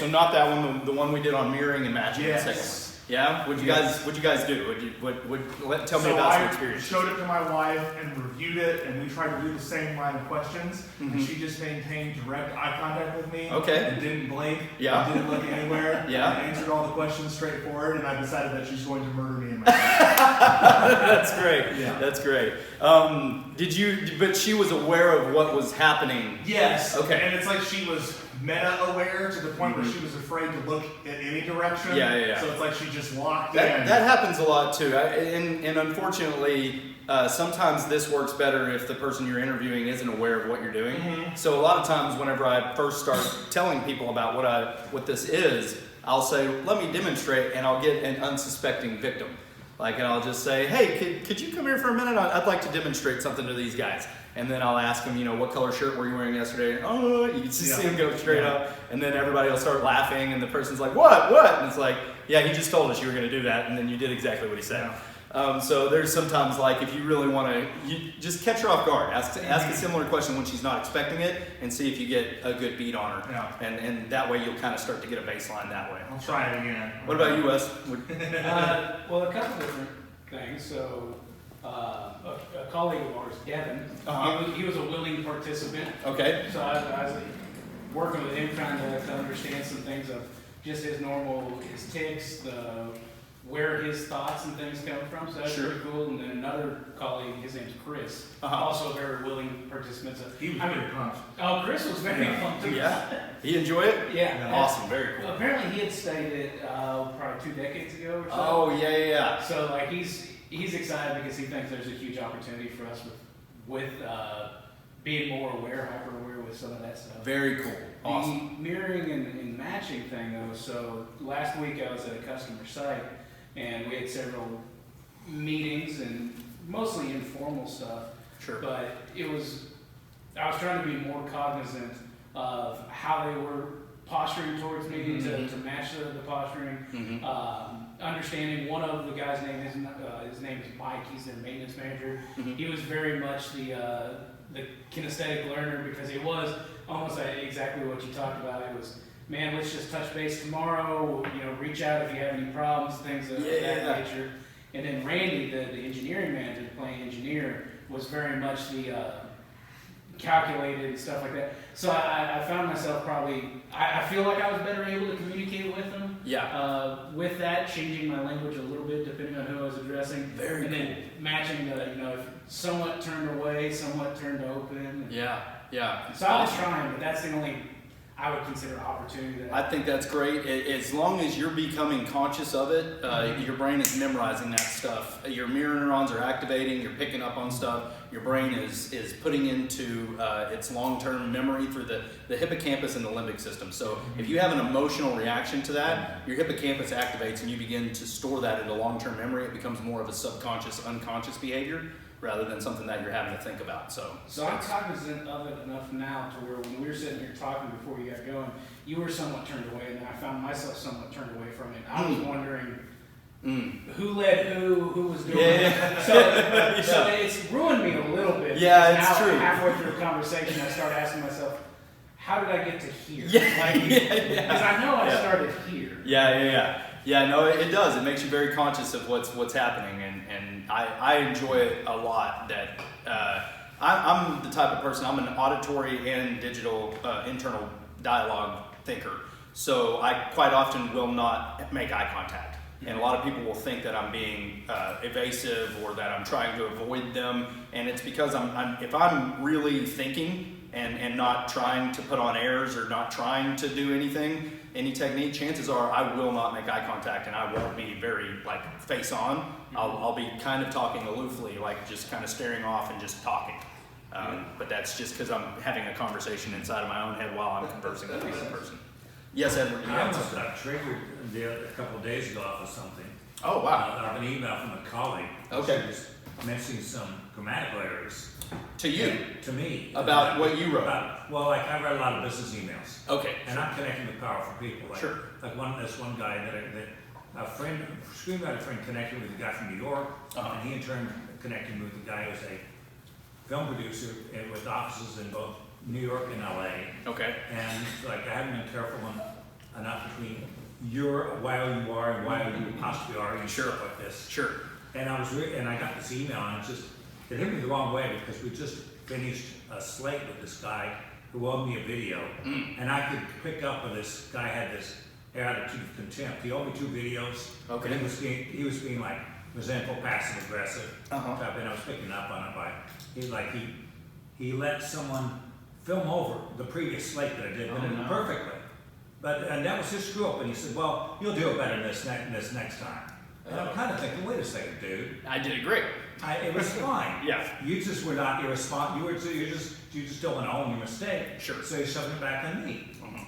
so not that one, the one we did on mirroring and matching. Yes. The second one. Yeah. What'd you guys do? Tell me about some experience. I showed it to my wife and reviewed it, and we tried to do the same line of questions, and she just maintained direct eye contact with me. Okay. And didn't blink. Yeah. And didn't look anywhere. Yeah. And answered all the questions straightforward, and I decided that she's going to murder me in my That's great. Yeah. That's great. But she was aware of what was happening. Yes. Okay. And it's like she was meta aware to the point where she was afraid to look at any direction. Yeah. So it's like she just locked That in. happens a lot too. And unfortunately, sometimes this works better if the person you're interviewing isn't aware of what you're doing. So a lot of times whenever I first start telling people about what this is, I'll say, let me demonstrate, and I'll get an unsuspecting victim. And I'll just say, hey, could you come here for a minute? I'd like to demonstrate something to these guys. And then I'll ask them, what color shirt were you wearing yesterday? Oh, you can just see them go straight up. And then everybody will start laughing, and the person's like, what? And it's like, yeah, he just told us you were going to do that, and then you did exactly what he said. So there's sometimes if you really want to, you just catch her off guard. Ask a similar question when she's not expecting it, and see if you get a good beat on her. Yeah. And that way you'll kind of start to get a baseline that way. I'll try it again. What about you, Wes? Well, a couple different things. So, a colleague of ours, Devin, he was a willing participant. Okay. So I was working with him, trying to understand some things of just his tics, where his thoughts and things come from. So that's pretty cool. And then another colleague, his name's Chris, also a very willing participant. So, He was very pumped. Oh, Chris was very pumped too. Yeah. He enjoy it? Yeah. Awesome. Very cool. Well, apparently he had studied it probably 2 decades ago or so. Oh, yeah. So he's excited because he thinks there's a huge opportunity for us with being more aware, hyper aware with some of that stuff. Very cool. Awesome. The mirroring and matching thing though, so last week I was at a customer site and we had several meetings and mostly informal stuff. Sure. But I was trying to be more cognizant of how they were posturing towards me to match the posturing. Understanding one of the guys' name, his name is Mike. He's their maintenance manager. He was very much the kinesthetic learner because it was almost exactly what you talked about. It was, man, let's just touch base tomorrow. Reach out if you have any problems, things of that nature. And then Randy, the engineering manager, the plant engineer, was very much the calculated and stuff like that. So I found myself I feel like I was better able to communicate with them. Yeah. With that, changing my language a little bit depending on who I was addressing. Very and then matching if somewhat turned away, somewhat turned open. Yeah. So I was trying, but that's the only I would consider opportunity. I think that's great. As long as you're becoming conscious of it, your brain is memorizing that stuff. Your mirror neurons are activating, you're picking up on stuff. Your brain is putting into its long-term memory through the hippocampus and the limbic system. So if you have an emotional reaction to that, your hippocampus activates and you begin to store that into long-term memory. It becomes more of a subconscious, unconscious behavior rather than something that you're having to think about. So I'm cognizant of it enough now to where when we were sitting here talking before you got going, you were somewhat turned away, and I found myself somewhat turned away from it. I was wondering who led who was doing it. So it's ruined me a little bit. Yeah, it's now, true. Halfway through a conversation, I started asking myself, how did I get to here? Because I know I started here. Yeah, no, it does. It makes you very conscious of what's happening, and I enjoy it a lot. That I'm the type of person. I'm an auditory and digital internal dialogue thinker. So I quite often will not make eye contact, and a lot of people will think that I'm being evasive or that I'm trying to avoid them, and it's because if I'm really thinking and not trying to put on airs or not trying to do any technique, chances are I will not make eye contact and I won't be very face on. I'll be kind of talking aloofly, just kind of staring off and just talking. But that's just because I'm having a conversation inside of my own head while I'm conversing with the other person. Yes, Edward. I almost got triggered a couple of days ago off of something. Oh, wow. I have an email from a colleague. Okay. She was mentioning some grammatical errors. To you? To me. About what you wrote? I read a lot of business emails. Okay. And I'm connecting with powerful people. Sure. This one guy that a screenwriter friend connected with a guy from New York, and he in turn connected with the guy who's a film producer with offices in both New York and LA. Okay. And I haven't been careful when enough between why you are and why you possibly are and Sure. stuff like this. Sure. And I got this email, and it hit me the wrong way because we just finished a slate with this guy who owed me a video, and I could pick up when this guy had this attitude of contempt. He owed me 2 videos. Okay. And he was being like resentful, passive aggressive type, and I was picking up on it he let someone film over the previous slate that I did perfectly. And that was his screw up, and he said, well, you'll do it better this next time. And I'm kind of thinking, wait a second, dude. I did it great. It was fine. Yeah. You just were not irresponsible. You just don't want to own your mistake. Sure. So you shoved it back on me. Mhm.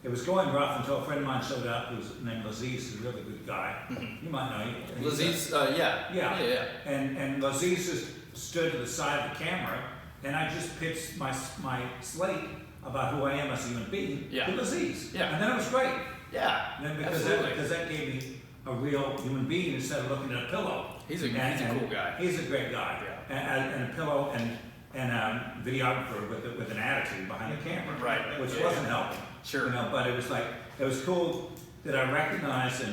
It was going rough until a friend of mine showed up who was named Laziz, who's a really good guy. You might know him. Laziz, yeah. Yeah. And Laziz just stood to the side of the camera, and I just pitched my slate about who I am as a human being to Laziz. Yeah. And then it was great. Yeah. And then Absolutely. because that gave me a real human being instead of looking at a pillow. He's a cool guy. He's a great guy. Yeah. And a pillow and a videographer with an attitude behind the camera. Right. Which wasn't helping. Sure. But it was cool that I recognized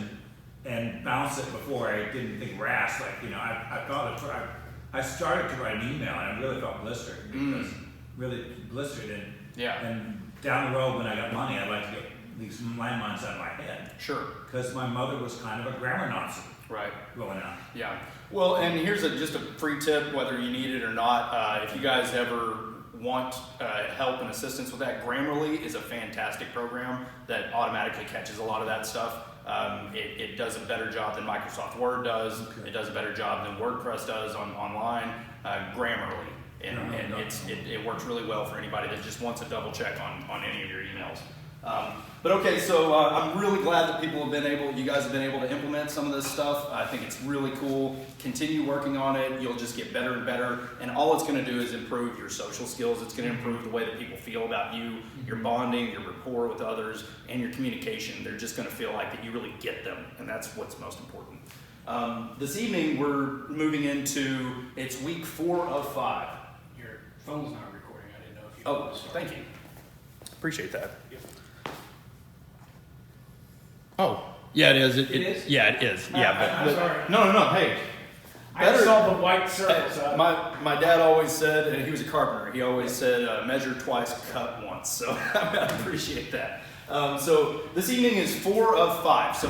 and bounced it before I didn't think rash. I started to write an email and I really felt blistered and down the road when I got money, I'd like to get these landmines out of my head. Sure. Because my mother was kind of a grammar Nazi. Right. Growing up. Yeah. Well, and here's just a free tip, whether you need it or not. If you guys ever want help and assistance with that, Grammarly is a fantastic program that automatically catches a lot of that stuff. It does a better job than Microsoft Word does. Okay. It does a better job than WordPress does online. Grammarly. It works really well for anybody that just wants a double check on any of your emails. But okay, so I'm really glad that you guys have been able to implement some of this stuff. I think it's really cool. Continue working on it. You'll just get better and better. And all it's going to do is improve your social skills. It's going to improve the way that people feel about you, your bonding, your rapport with others, and your communication. They're just going to feel like that you really get them. And that's what's most important. This evening, we're moving into, it's week 4 of 5. Your phone's not recording. I didn't know if you. Oh, thank you. Appreciate that. Yep. Oh, yeah, it is. It is? Yeah, it is. Yeah, I'm sorry. No. Hey, I just saw the white circle. So my dad always said, and he was a carpenter. He always said, "Measure twice, cut once." So I appreciate that. So this evening is 4 of 5. So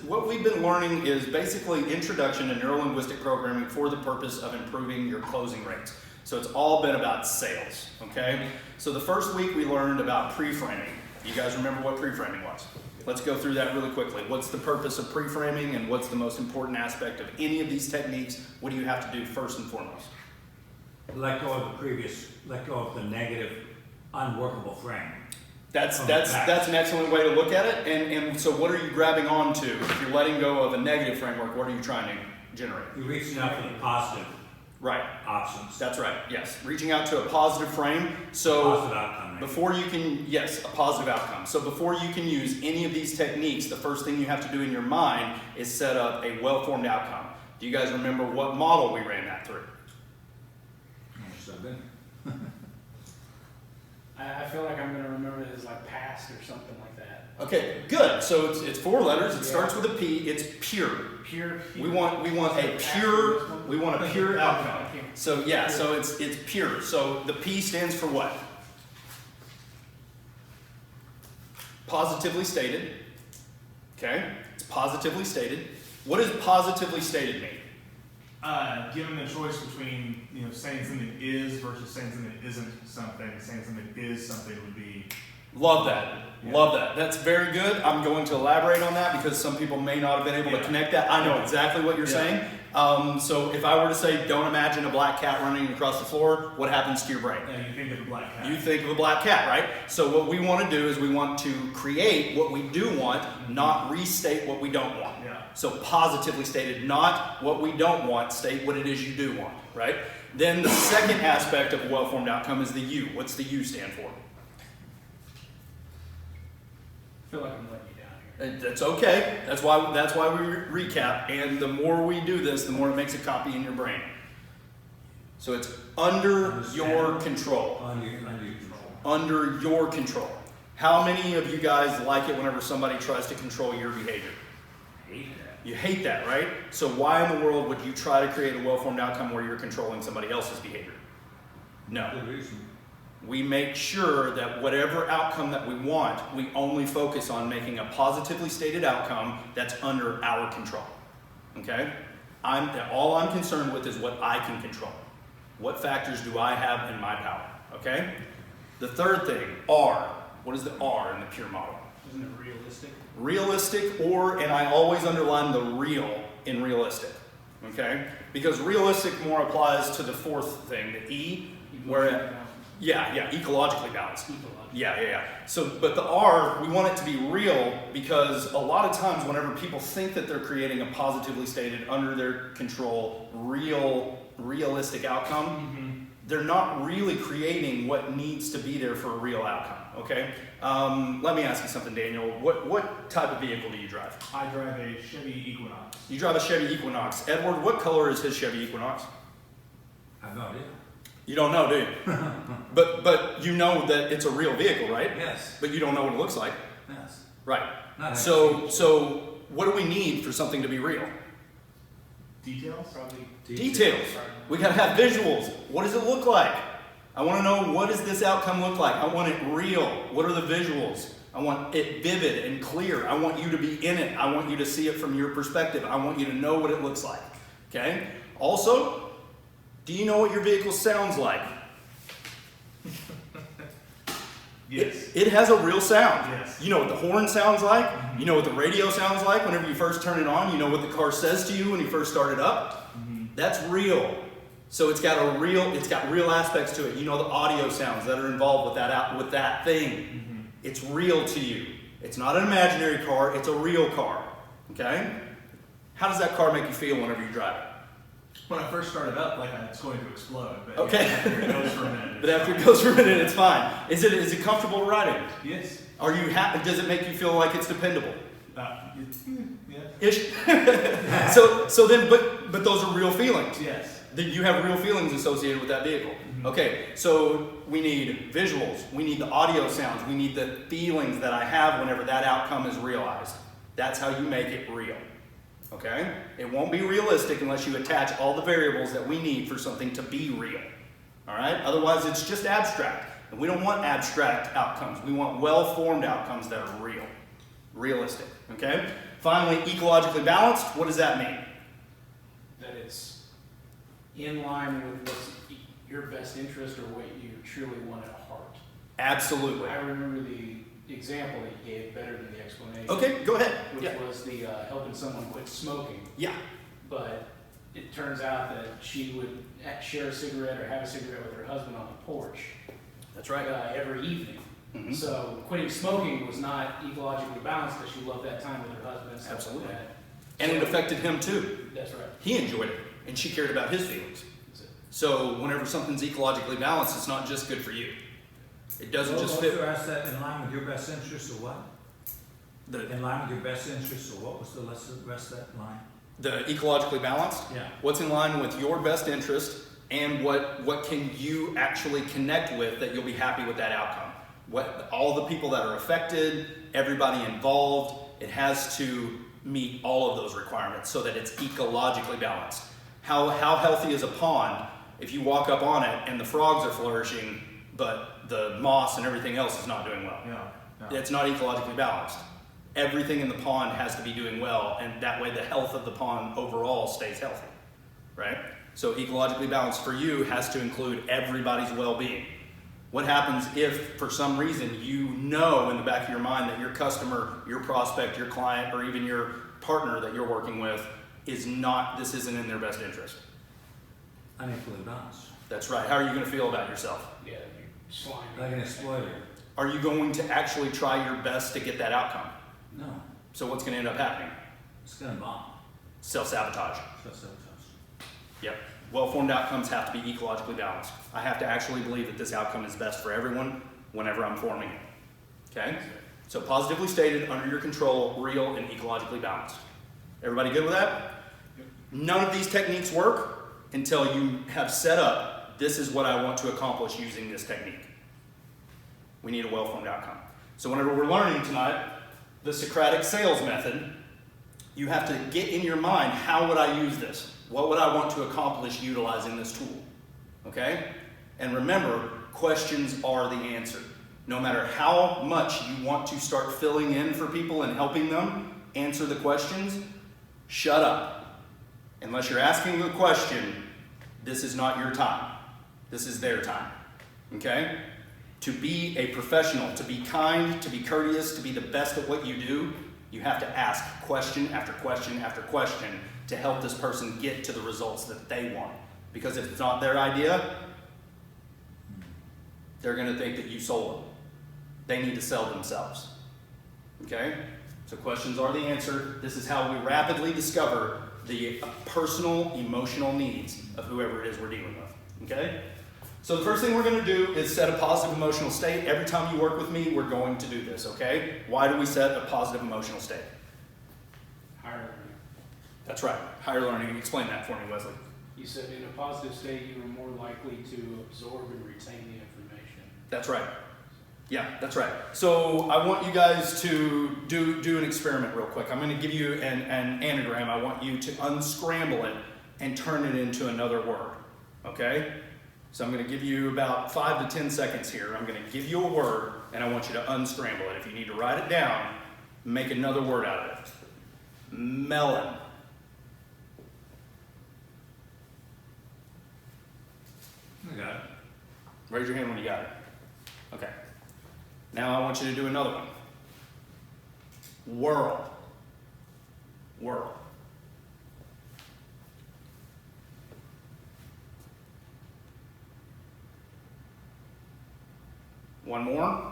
what we've been learning is basically introduction to neuro-linguistic programming for the purpose of improving your closing rates. So it's all been about sales. Okay. So the first week we learned about pre-framing. You guys remember what pre-framing was? Let's go through that really quickly. What's the purpose of pre-framing and what's the most important aspect of any of these techniques? What do you have to do first and foremost? Let go of the negative, unworkable frame. That's an excellent way to look at it. And so what are you grabbing onto? If you're letting go of a negative framework, what are you trying to generate? You're reaching out for the positive options. That's right, yes. Reaching out to a positive frame. So positive outcome. Before you can, yes, a positive outcome. So before you can use any of these techniques, the first thing you have to do in your mind is set up a well-formed outcome. Do you guys remember what model we ran that through? So good. I feel like I'm going to remember it as like past or something like that. Okay, good. So it's 4 letters. It starts with a P. It's pure. Pure. We want a pure outcome. So yeah, so it's pure. So the P stands for what? Positively stated. Okay, it's positively stated. What does positively stated mean? Given the choice between saying something is versus saying something isn't something, saying something is something would be. Love that. Yeah. Love that. That's very good. I'm going to elaborate on that because some people may not have been able to connect that. I know exactly what you're saying. So if I were to say, don't imagine a black cat running across the floor, what happens to your brain? You think of a black cat. You think of a black cat, right? So what we want to do is we want to create what we do want, not restate what we don't want. Yeah. So positively stated, not what we don't want, state what it is you do want, right? Then the second aspect of a well-formed outcome is the U. What's the U stand for? I feel like I'm letting you down here. That's okay. That's why we recap. And the more we do this, the more it makes a copy in your brain. So it's under your control. Under your control. under your control. How many of you guys like it whenever somebody tries to control your behavior? Hate that. You hate that, right? So why in the world would you try to create a well-formed outcome where you're controlling somebody else's behavior? No. Good reason. We make sure that whatever outcome that we want, we only focus on making a positively stated outcome that's under our control. Okay? All I'm concerned with is what I can control. What factors do I have in my power? Okay? The third thing, R. What is the R in the pure model? Isn't it realistic? Realistic, and I always underline the real in realistic. Okay? Because realistic more applies to the fourth thing, the E, where ecologically balanced. Yeah. So, but the R, we want it to be real because a lot of times whenever people think that they're creating a positively stated, under their control, realistic outcome, they're not really creating what needs to be there for a real outcome, okay? Let me ask you something, Daniel. What type of vehicle do you drive? I drive a Chevy Equinox. You drive a Chevy Equinox. Edward, what color is his Chevy Equinox? I have no idea. You don't know, do you? but you know that it's a real vehicle, right? Yes. But you don't know what it looks like. Yes. Right. Not So what do we need for something to be real? Details? Probably. Details. We gotta have visuals. What does it look like? I wanna know, what does this outcome look like? I want it real. What are the visuals? I want it vivid and clear. I want you to be in it. I want you to see it from your perspective. I want you to know what it looks like. Okay? Also, do you know what your vehicle sounds like? Yes. It has a real sound. Yes. You know what the horn sounds like. You know what the radio sounds like whenever you first turn it on. You know what the car says to you when you first start it up. That's real. So it's got real aspects to it. You know the audio sounds that are involved with that thing. It's real to you. It's not an imaginary car, it's a real car. Okay? How does that car make you feel whenever you drive it? When I first started up, like it's going to explode. But Okay. after it goes for a minute. But after it goes for a minute, it's fine. Is it comfortable riding? Yes. Are you happy? Does it make you feel like it's dependable? Yeah. Ish. so then, but those are real feelings. Yes. That you have real feelings associated with that vehicle. Okay, so we need visuals, we need the audio sounds, we need the feelings that I have whenever that outcome is realized. That's how you make it real. Okay? It won't be realistic unless you attach all the variables that we need for something to be real. Alright? Otherwise it's just abstract. And we don't want abstract outcomes. We want well-formed outcomes that are real. Realistic. Okay? Finally, ecologically balanced. What does that mean? That it's in line with what's your best interest or what you truly want at heart. Absolutely. I remember the example that you gave better than the explanation. Okay, go ahead. Which was the helping someone quit smoking. Yeah. But it turns out that she would share a cigarette or have a cigarette with her husband on the porch. That's right. Every evening. Mhm. So quitting smoking was not ecologically balanced because she loved that time with her husband. And stuff Absolutely. Like that. And it affected him too. That's right. He enjoyed it, and she cared about his feelings. That's it. So whenever something's ecologically balanced, it's not just good for you. It doesn't just fit. Also ask that in line with your best interest or what? In line with your best interest or what was the rest of that line? The ecologically balanced? Yeah. What's in line with your best interest and what can you actually connect with that you'll be happy with that outcome? All the people that are affected, everybody involved, it has to meet all of those requirements so that it's ecologically balanced. How healthy is a pond if you walk up on it and the frogs are flourishing, but the moss and everything else is not doing well? Yeah. It's not ecologically balanced. Everything in the pond has to be doing well, and that way the health of the pond overall stays healthy, right? So ecologically balanced for you has to include everybody's well-being. What happens if, for some reason, you know in the back of your mind that your customer, your prospect, your client, or even your partner that you're working with this isn't in their best interest? Unequally balanced. That's right. How are you going to feel about yourself? Yeah, you're slimy. Like an exploiter. Are you going to actually try your best to get that outcome? No. So what's going to end up happening? It's gonna bomb. Self-sabotage. Self-sabotage. Yep. Well-formed outcomes have to be ecologically balanced. I have to actually believe that this outcome is best for everyone whenever I'm forming it. Okay? So positively stated, under your control, real, and ecologically balanced. Everybody good with that? None of these techniques work until you have set up, this is what I want to accomplish using this technique. We need a well-formed outcome. So whenever we're learning tonight the Socratic sales method, you have to get in your mind, how would I use this? What would I want to accomplish utilizing this tool? Okay? And remember, questions are the answer. No matter how much you want to start filling in for people and helping them answer the questions, shut up. Unless you're asking a question, this is not your time. This is their time. Okay? To be a professional, to be kind, to be courteous, to be the best at what you do, you have to ask question after question after question to help this person get to the results that they want. Because if it's not their idea, they're going to think that you sold them. They need to sell themselves. Okay? So questions are the answer. This is how we rapidly discover the personal, emotional needs of whoever it is we're dealing with. Okay? So the first thing we're going to do is set a positive emotional state. Every time you work with me, we're going to do this, okay? Why do we set a positive emotional state? Higher learning. That's right, higher learning. Explain that for me, Wesley. You said in a positive state, you are more likely to absorb and retain the information. That's right. Yeah, that's right. So I want you guys to do an experiment real quick. I'm going to give you an anagram. I want you to unscramble it and turn it into another word, okay? So I'm going to give you about 5 to 10 seconds here. I'm going to give you a word, and I want you to unscramble it. If you need to write it down, make another word out of it. Melon. I got it. Raise your hand when you got it. Okay. Now I want you to do another one. Whirl. Whirl. One more.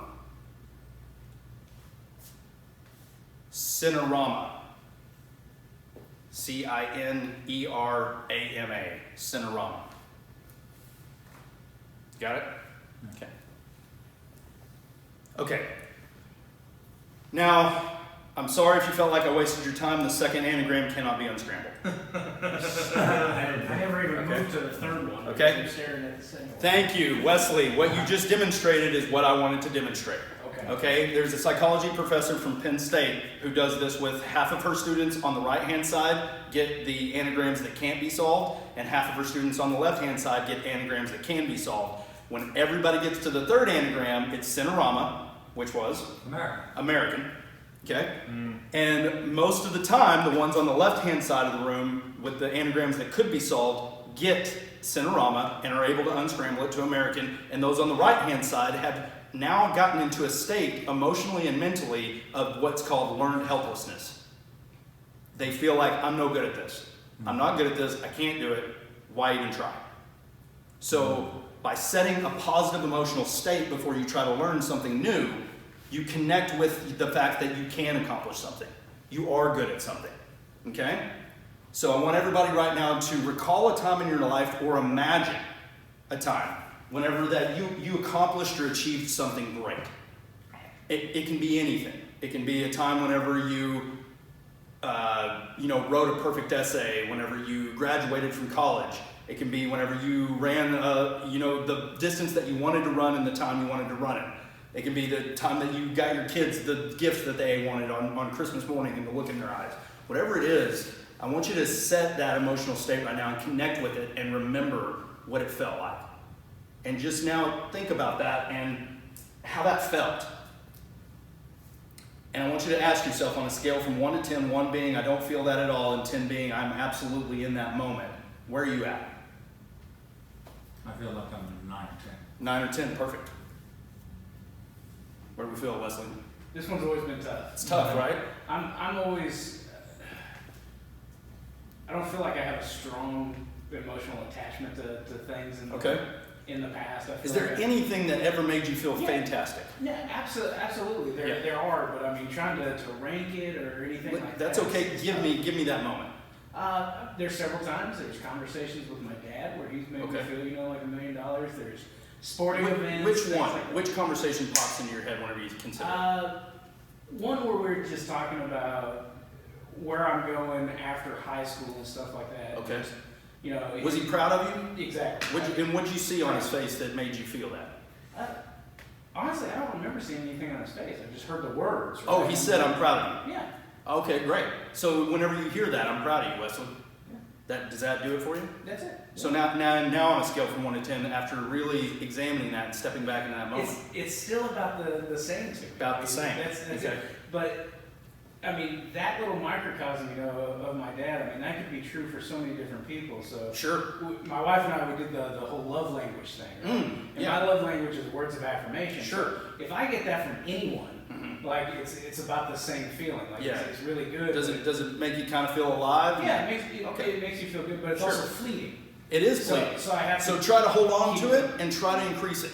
Cinerama. Cinerama. Cinerama. Got it? Okay. Okay. Now, I'm sorry if you felt like I wasted your time. The second anagram cannot be unscrambled. I never even moved to the third one. Okay. I'm staring at the same one. Thank you, Wesley. What you just demonstrated is what I wanted to demonstrate. Okay. Okay, there's a psychology professor from Penn State who does this with half of her students on the right-hand side get the anagrams that can't be solved, and half of her students on the left-hand side get anagrams that can be solved. When everybody gets to the third anagram, it's Cinerama, which was? American. Okay? And most of the time, the ones on the left-hand side of the room with the anagrams that could be solved get Cinerama and are able to unscramble it to American, and those on the right-hand side have now gotten into a state, emotionally and mentally, of what's called learned helplessness. They feel like, I'm no good at this. I'm not good at this. I can't do it. Why even try? So by setting a positive emotional state before you try to learn something new, you connect with the fact that you can accomplish something. You are good at something. Okay? So I want everybody right now to recall a time in your life or imagine a time whenever that you accomplished or achieved something great. It can be anything. It can be a time whenever you wrote a perfect essay, whenever you graduated from college. It can be whenever you ran the distance that you wanted to run and the time you wanted to run it. It can be the time that you got your kids the gift that they wanted on Christmas morning and the look in their eyes. Whatever it is, I want you to set that emotional state right now and connect with it and remember what it felt like. And just now think about that and how that felt. And I want you to ask yourself on a scale from 1 to 10, 1 being I don't feel that at all, and 10 being I'm absolutely in that moment. Where are you at? I feel like I'm at 9 or 10. 9 or 10, perfect. Where do we feel, Wesley? This one's always been tough. It's tough, right? I'm always, I don't feel like I have a strong emotional attachment to things in the past. I feel Is there anything that ever made you feel fantastic? Yeah, absolutely. There are, but I mean, trying to rank it or anything like that. That's okay. Give me that moment. There's several times. There's conversations with my dad where he's made me feel, like $1 million. There's sporting events. Which one? Like Which conversation pops into your head whenever you consider one where we're just talking about where I'm going after high school and stuff like that. Okay. Just, was he proud of you? Exactly. What'd you see on his face that made you feel that? Honestly, I don't remember seeing anything on his face. I just heard the words. Right? Oh, he said, "I'm proud of you." Yeah. Okay, great. So whenever you hear that, "I'm proud of you," Wesley. Yeah. Does that do it for you? That's it. So now on a scale from 1 to 10, after really examining that and stepping back in that moment, It's still about the same to me. About the same. That's Okay. it. But I mean, that little microcosm, of my dad. I mean, that could be true for so many different people. So sure. my wife and I, we did the whole love language thing. Right? And yeah. my love language is words of affirmation. Sure. So if I get that from anyone, like it's about the same feeling. Like Yeah. it's really good. Does it make you kind of feel alive? Yeah, it Okay. makes you feel good, but it's Sure. also fleeting. It is fleeting. So I have So to try to hold on keep to it and try to increase it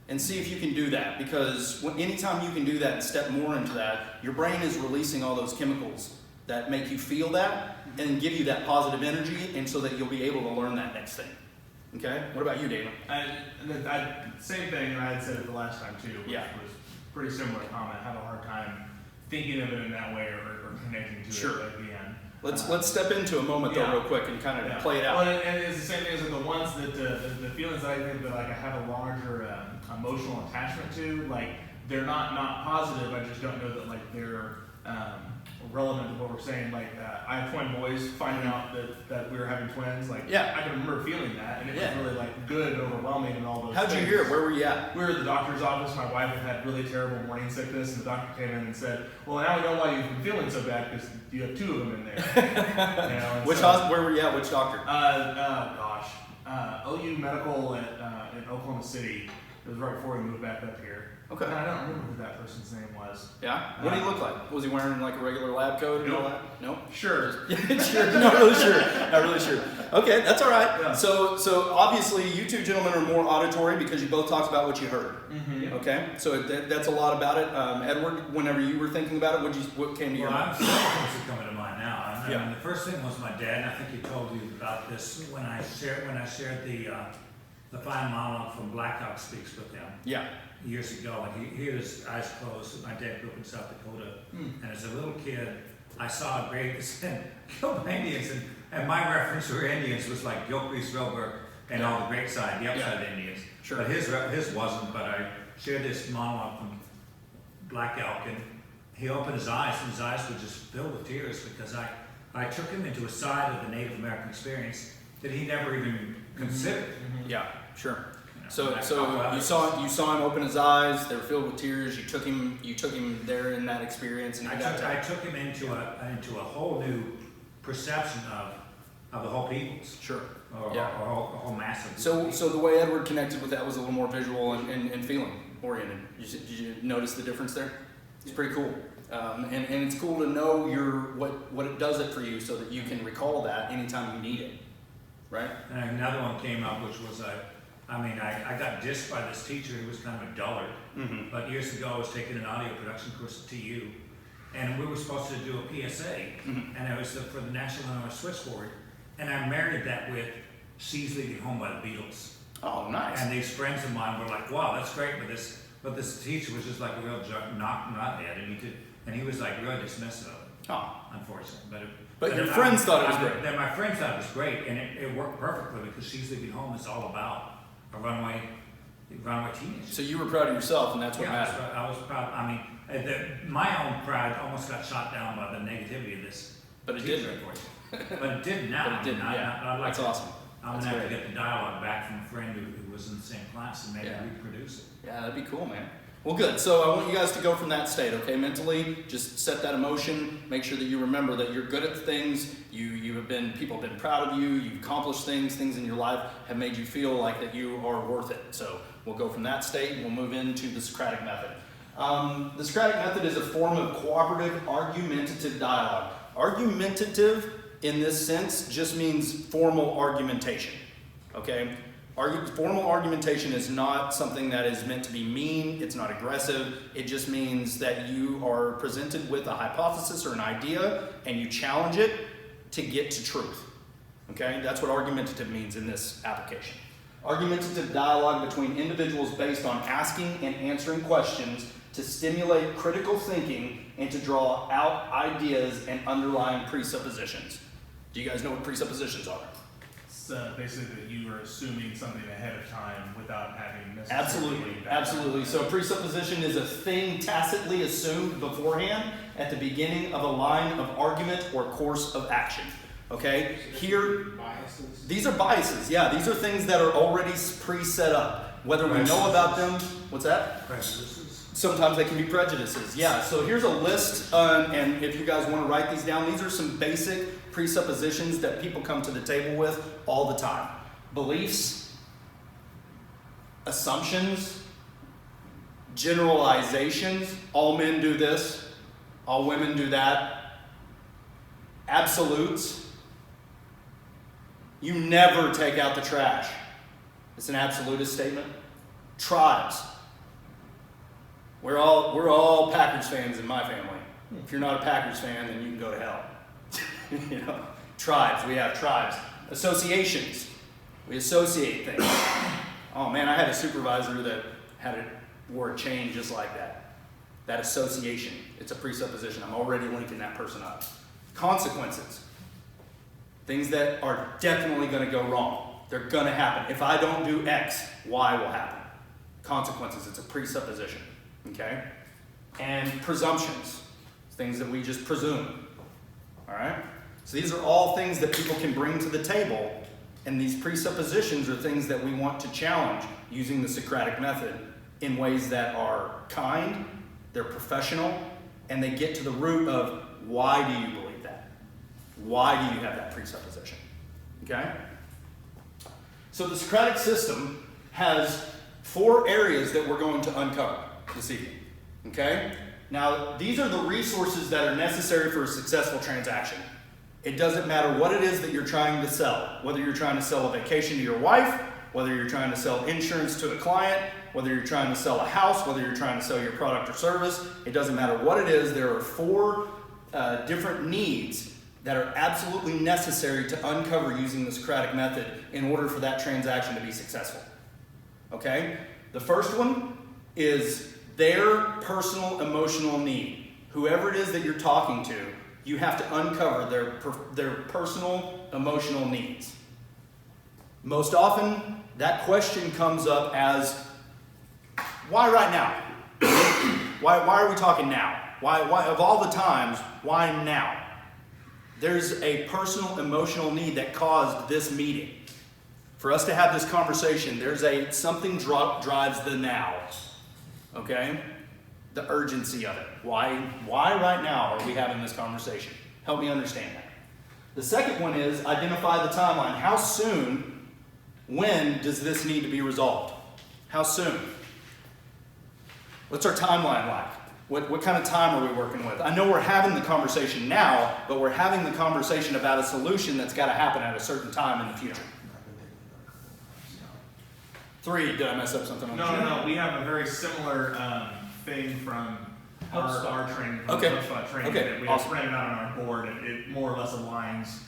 and see if you can do that, because anytime you can do that and step more into that, your brain is releasing all those chemicals that make you feel that and give you that positive energy, and so that you'll be able to learn that next thing. Okay? What about you, Dana? Same thing, and I had said it the last time too, which Yeah. was pretty similar comment. I have a hard time thinking of it in that way or connecting to Sure. it at the end. Let's step into a moment though, yeah. real quick, and kind of Yeah. play it out. Well, and it's the same thing as like the ones that the feelings that I think that like I have a larger emotional attachment to, like they're not positive. I just don't know that like they're relevant to what we're saying. Like I have twin boys. Finding out that we were having twins, like Yeah. I can remember feeling that, and it Yeah. was really like good and overwhelming and all those. How'd you things. hear it? Where were you at? We were at the doctor's office. My wife had really terrible morning sickness, and the doctor came in and said, "Well, now we know why you've been feeling so bad because you have 2 of them in there." And Which so, hospital? Where were you at? Which doctor? OU Medical in Oklahoma City. It was right before we moved back up here. Okay. And I don't remember who that person's name was. Yeah. What did he look like? Was he wearing like a regular lab coat and all that? No. Sure. Sure. Not really sure. Not really sure. Okay, that's all right. Yeah. So obviously you two gentlemen are more auditory because you both talked about what you heard. Mm-hmm. Okay. So that's a lot about it. Edward, whenever you were thinking about it, what came to your Well, mind? I'm several things that coming to mind now. I Yeah. mean, the first thing was my dad, and I think he told you about this when I shared the final monologue from Black Hawk Speaks with him Yeah. years ago, and he had his eyes closed. My dad grew up in South Dakota, and as a little kid, I saw a great killed by Indians, and my reference for Indians was like Gilchrist, Robert, and all the great side, the upside Indians. Sure. But his wasn't. But I shared this monologue from Black Elk, and he opened his eyes, and his eyes were just filled with tears because I took him into a side of the Native American experience that he never even considered. Yeah. Sure. You know, So and I thought, well, you saw him open his eyes. They were filled with tears. You took him there in that experience, and I took him into a whole new perception of the whole peoples, Sure. or Yeah. a whole mass of So the way Edward connected with that was a little more visual and feeling oriented. Did you notice the difference there? It's pretty cool. And it's cool to know what it does it for you, so that you can recall that anytime you need it, right? And another one came up, which was I got dissed by this teacher who was kind of a dullard. Mm-hmm. But years ago, I was taking an audio production course at TU, and we were supposed to do a PSA, and it was for the National Illinois Switchboard, and I married that with She's Leaving Home by the Beatles. Oh, nice. And these friends of mine were like, "Wow, that's great," but this teacher was just like a real knothead, and he was like real dismissive of it, Oh, unfortunately. but your friends thought it was great. Then my friends thought it was great, and it worked perfectly because She's Leaving Home is all about a runaway teenager. So you were proud of yourself, and that's what Yeah, mattered. I was proud. I mean, my own pride almost got shot down by the negativity of this. But it teacher, didn't. unfortunately. But it didn't now. But it didn't. I mean, Yeah, I'd like that's to- awesome. I'm That's gonna have great. to get the dialogue back from a friend who was in the same class and maybe Yeah. reproduce it. Yeah, that'd be cool, man. Well, good. So I want you guys to go from that state, okay? Mentally, just set that emotion. Make sure that you remember that you're good at things. People have been proud of you. You've accomplished things in your life have made you feel like that you are worth it. So we'll go from that state and we'll move into the Socratic method. The Socratic method is a form of cooperative argumentative dialogue. Argumentative in this sense just means formal argumentation, okay? Formal argumentation is not something that is meant to be mean. It's not aggressive. It just means that you are presented with a hypothesis or an idea and you challenge it to get to truth. Okay? That's what argumentative means in this application. Argumentative dialogue between individuals based on asking and answering questions to stimulate critical thinking and to draw out ideas and underlying presuppositions. Do you guys know what presuppositions are? basically that you are assuming something ahead of time without having necessarily. Absolutely, any background. absolutely. So a presupposition is a thing tacitly assumed beforehand at the beginning of a line of argument or course of action. Okay? Here, Biases. these are biases. Yeah, these are things that are already pre-set up. Whether we know about them, what's that? Prejudices. Sometimes they can be prejudices. Yeah, so here's a list, and if you guys want to write these down, these are some basic presuppositions that people come to the table with all the time. Beliefs, assumptions, generalizations. All men do this, all women do that. Absolutes. You never take out the trash. It's an absolutist statement. Tribes. We're all Packers fans in my family. If you're not a Packers fan, then you can go to hell. You know, tribes. We have tribes. Associations. We associate things. Oh man, I had a supervisor that wore a chain just like that. That association. It's a presupposition. I'm already linking that person up. Consequences. Things that are definitely going to go wrong. They're going to happen. If I don't do X, Y will happen. Consequences. It's a presupposition. Okay? And presumptions. Things that we just presume. All right? So these are all things that people can bring to the table, and these presuppositions are things that we want to challenge using the Socratic method in ways that are kind, they're professional, and they get to the root of why do you believe that? Why do you have that presupposition? Okay? So the Socratic system has 4 areas that we're going to uncover this evening. Okay? Now, these are the resources that are necessary for a successful transaction. It doesn't matter what it is that you're trying to sell, whether you're trying to sell a vacation to your wife, whether you're trying to sell insurance to a client, whether you're trying to sell a house, whether you're trying to sell your product or service. It doesn't matter what it is. There are 4 different needs that are absolutely necessary to uncover using the Socratic method in order for that transaction to be successful. Okay? The first one is their personal emotional need. Whoever it is that you're talking to, you have to uncover their personal emotional needs. Most often, that question comes up as, why right now? why are we talking now? Why of all the times, why now? There's a personal emotional need that caused this meeting. For us to have this conversation, something drives the now. Okay? The urgency of it. Why right now are we having this conversation? Help me understand that. The second one is identify the timeline. How soon, when does this need to be resolved? How soon? What's our timeline like? What kind of time are we working with? I know we're having the conversation now, but we're having the conversation about a solution that's got to happen at a certain time in the future. 3, did I mess up something? No. We have a very similar thing from our training, from Okay. HubSpot training that we Awesome. have printed out on our board, and it more or less aligns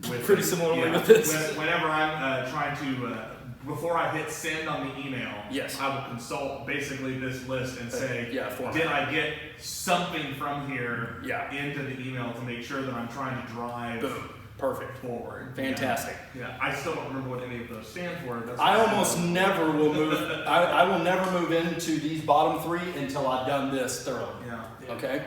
with Pretty similarly with this. Whenever I'm trying to, before I hit send on the email, Yes. I will consult basically this list and say, format. did I get something from here into the email to make sure that I'm trying to drive Boom. Perfect. forward? Fantastic. Yeah, I still don't remember what any of those stand for. That's I what almost never will move. I will never move into these bottom 3 until I've done this thoroughly. Yeah. Okay.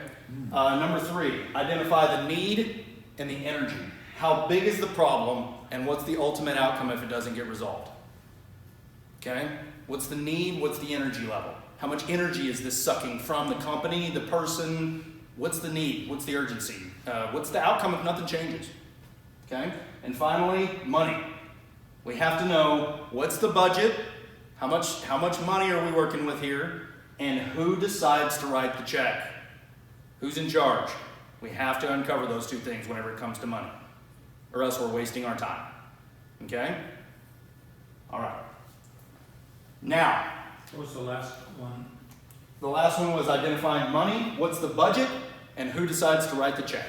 Number 3, identify the need and the energy. How big is the problem, and what's the ultimate outcome if it doesn't get resolved? Okay. What's the need? What's the energy level? How much energy is this sucking from the company, the person? What's the need? What's the urgency? What's the outcome if nothing changes? Okay. And finally, money. We have to know what's the budget, how much money are we working with here, and who decides to write the check? Who's in charge? We have to uncover those 2 things whenever it comes to money, or else we're wasting our time. Okay? All right. Now, What was the last one? the last one was identifying money, what's the budget, and who decides to write the check,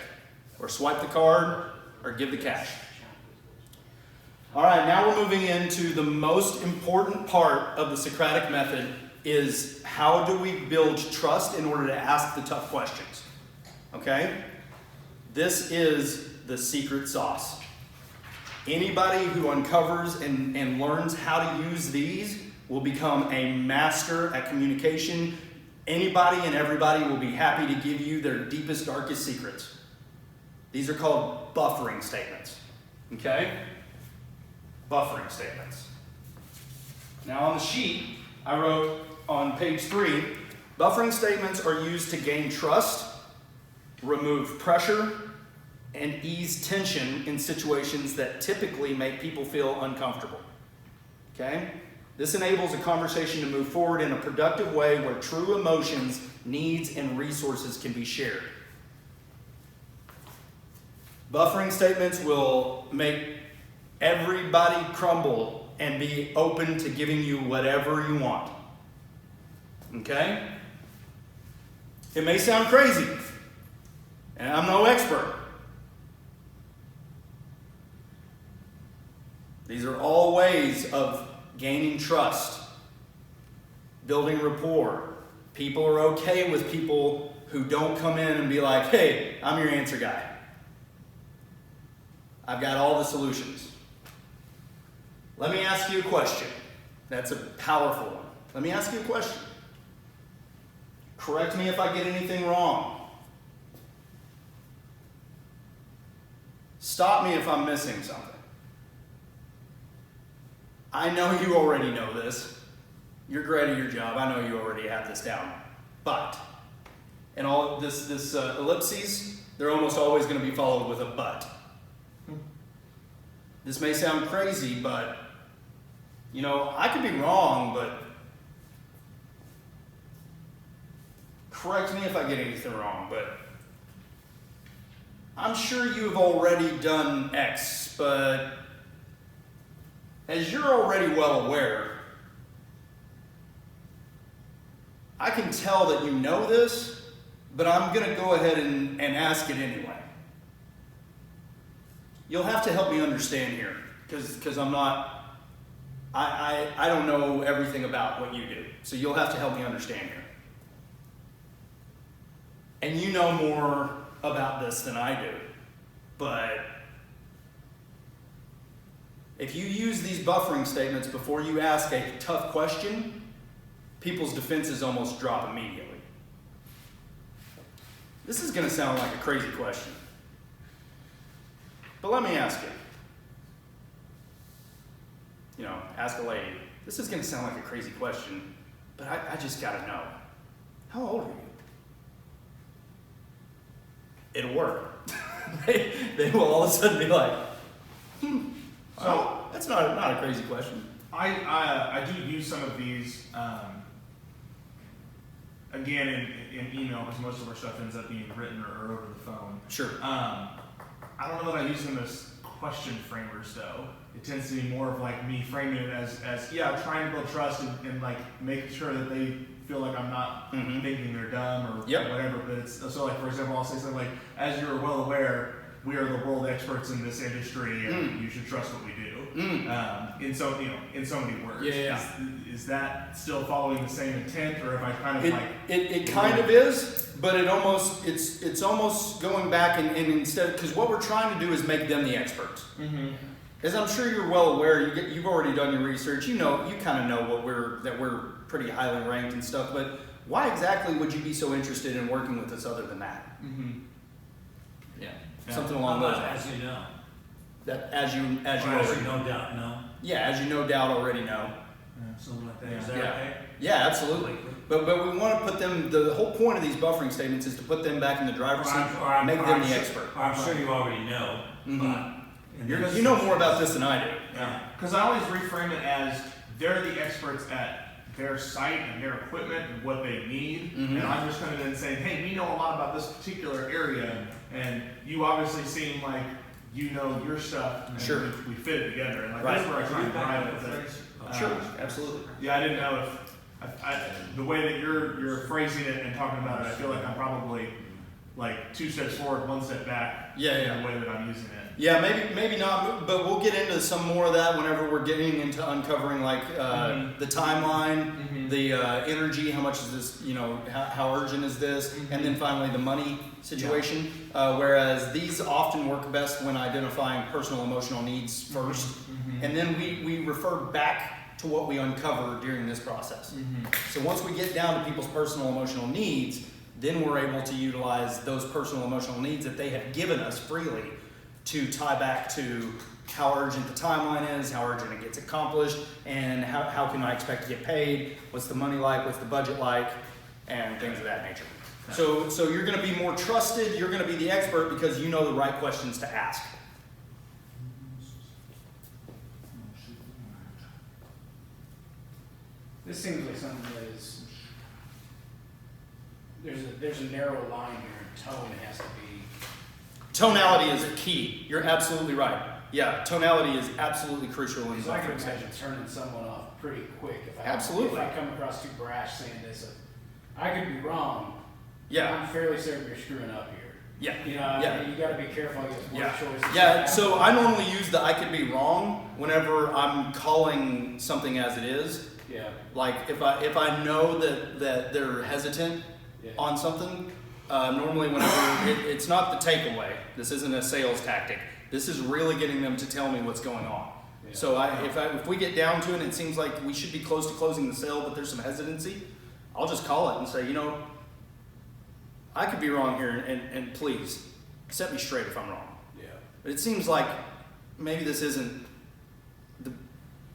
or swipe the card, or give the cash. All right, now we're moving into the most important part of the Socratic method is how do we build trust in order to ask the tough questions? Okay? This is the secret sauce. Anybody who uncovers and learns how to use these will become a master at communication. Anybody and everybody will be happy to give you their deepest, darkest secrets. These are called buffering statements. Okay? Buffering statements. Now on the sheet, I wrote on page 3, buffering statements are used to gain trust, remove pressure, and ease tension in situations that typically make people feel uncomfortable. Okay? This enables a conversation to move forward in a productive way where true emotions, needs, and resources can be shared. Buffering statements will make everybody crumble and be open to giving you whatever you want. Okay? It may sound crazy, and I'm no expert. These are all ways of gaining trust, building rapport. People are okay with people who don't come in and be like, hey, I'm your answer guy. I've got all the solutions. Let me ask you a question. That's a powerful one. Let me ask you a question. Correct me if I get anything wrong. Stop me if I'm missing something. I know you already know this. You're great at your job. I know you already have this down. But, and all this ellipses, they're almost always going to be followed with a but. This may sound crazy, but, you know, I could be wrong, but correct me if I get anything wrong, but I'm sure you've already done X, but as you're already well aware, I can tell that you know this, but I'm going to go ahead and ask it anyway. You'll have to help me understand here, because I'm not, I don't know everything about what you do. So you'll have to help me understand here. And you know more about this than I do. But if you use these buffering statements before you ask a tough question, people's defenses almost drop immediately. This is going to sound like a crazy question. But let me ask you. You know, ask a lady. This is going to sound like a crazy question, but I just got to know. How old are you? It'll work. they will all of a sudden be like, so that's not a crazy question. I do use some of these, again, in email, because most of our stuff ends up being written or over the phone. Sure. I don't know that I use them as question framers, though. It tends to be more of like me framing it as trying to build trust and like making sure that they feel like I'm not thinking they're dumb or whatever. But it's so like, for example, I'll say something like, as you're well aware, we are the world experts in this industry, and you should trust what we do. In so many words. Is that still following the same intent, or if I kind of it kind of is, but it's almost going back and instead, because what we're trying to do is make them the experts. As I'm sure you're well aware, you've already done your research. You kind of know that we're pretty highly ranked and stuff. But why exactly would you be so interested in working with us other than that? Yeah, something along those lines. As you know. That as you no doubt know. Yeah, as you no doubt already know. Something like that. Is that okay? Yeah, absolutely. But we want to put them. The whole point of these buffering statements is to put them back in the driver's seat, make them the expert. I'm sure you already know, but you know more about this than I do. Yeah, because I always reframe it as they're the experts at their site and their equipment and what they need, and I'm just coming in and saying, hey, we know a lot about this particular area, and you obviously seem like you know your stuff, and sure, we fit it together, and like that's where I try to drive it. Sure, absolutely. Yeah, I didn't know if the way that you're phrasing it and talking about it, I feel like I'm probably like 2 steps forward, 1 step back Yeah. in the way that I'm using it. Yeah, maybe not, but we'll get into some more of that whenever we're getting into uncovering like the timeline, the energy, how much is this, how urgent is this, and then finally the money situation. Whereas these often work best when identifying personal emotional needs first, and then we refer back to what we uncover during this process. So once we get down to people's personal emotional needs, then we're able to utilize those personal emotional needs that they have given us freely to tie back to how urgent the timeline is, how urgent it gets accomplished, and how can I expect to get paid, what's the money like, what's the budget like, and things of that nature. So you're gonna be more trusted, you're gonna be the expert because you know the right questions to ask. This seems like something that is, there's a narrow line here in tone it has to be. Tonality is key. You're absolutely right. Yeah, tonality is absolutely crucial in So I can conversation. imagine turning someone off pretty quick if Absolutely. if I come across too brash saying this. I could be wrong. Yeah, I'm fairly certain you're screwing up here. yeah, You got to be careful against word choices. yeah. So I normally use the "I could be wrong" whenever I'm calling something as it is. Yeah. Like if I know that they're hesitant on something, normally whenever it's not the takeaway. This isn't a sales tactic. This is really getting them to tell me what's going on. Yeah. So if we get down to it and it seems like we should be close to closing the sale, but there's some hesitancy, I'll just call it and say, I could be wrong here, and please set me straight if I'm wrong. Yeah. But it seems like maybe this isn't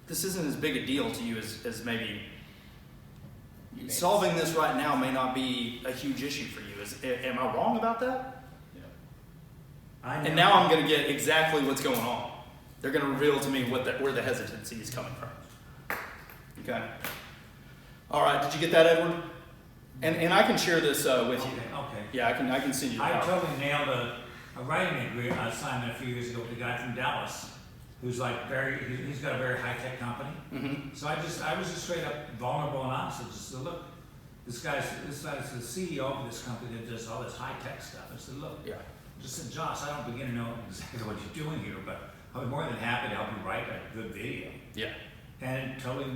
as big a deal to you as maybe solving this right now may not be a huge issue for you. Am I wrong about that? Yeah. And now I'm going to get exactly what's going on. They're going to reveal to me where the hesitancy is coming from. Okay. All right. Did you get that, Edward? And I can share this with you. Okay. Yeah, I can send you the I power. totally nailed a writing assignment a few years ago with a guy from Dallas who's like he's got a very high-tech company. Mm-hmm. So I was just straight up vulnerable and honest. I just said, look, this guy's the CEO of this company that does all this high-tech stuff. I said, look, Yeah. I just said, Josh, I don't begin to know exactly what you're doing here, but I'll be more than happy to help you write a good video. Yeah. And totally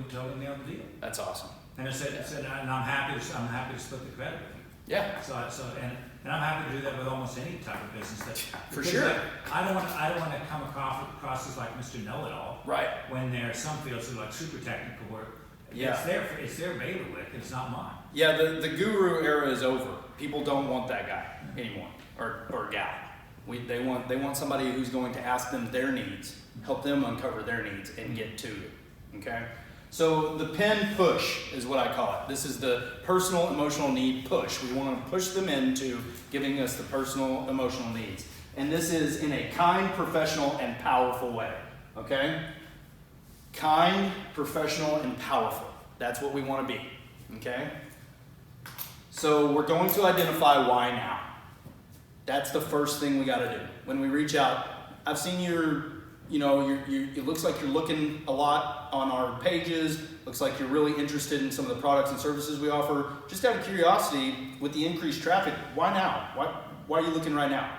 nailed the deal. That's awesome. And I said, and I'm happy to split the credit with you. Yeah. So and I'm happy to do that with almost any type of business. For because, sure. like, I don't want to come across as like Mr. Know-it-all. Right. When there are some fields that are like super technical work. Yeah. It's their bailiwick. It's not mine. Yeah, the guru era is over. People don't want that guy anymore, or gal. They want somebody who's going to ask them their needs, help them uncover their needs, and get to it. Okay. So the pen push is what I call it. This is the personal emotional need push. We want to push them into giving us the personal emotional needs, and this is in a kind, professional, and powerful way. Okay. Kind, professional, and powerful. That's what we want to be. Okay? So we're going to identify why now. That's the first thing we got to do. When we reach out, I've seen it looks like you're looking a lot on our pages. Looks like you're really interested in some of the products and services we offer. Just out of curiosity, with the increased traffic, why now? Why are you looking right now?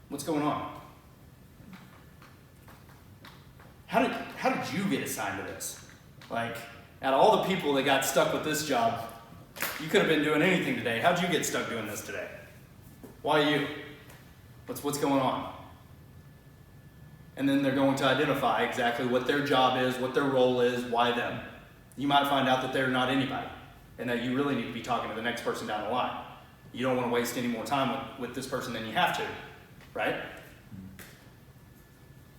What's going on? How did you get assigned to this? Like, out of all the people that got stuck with this job, you could have been doing anything today. How'd you get stuck doing this today? Why you? What's going on? And then they're going to identify exactly what their job is, what their role is, why them. You might find out that they're not anybody, and that you really need to be talking to the next person down the line. You don't want to waste any more time with this person than you have to, right?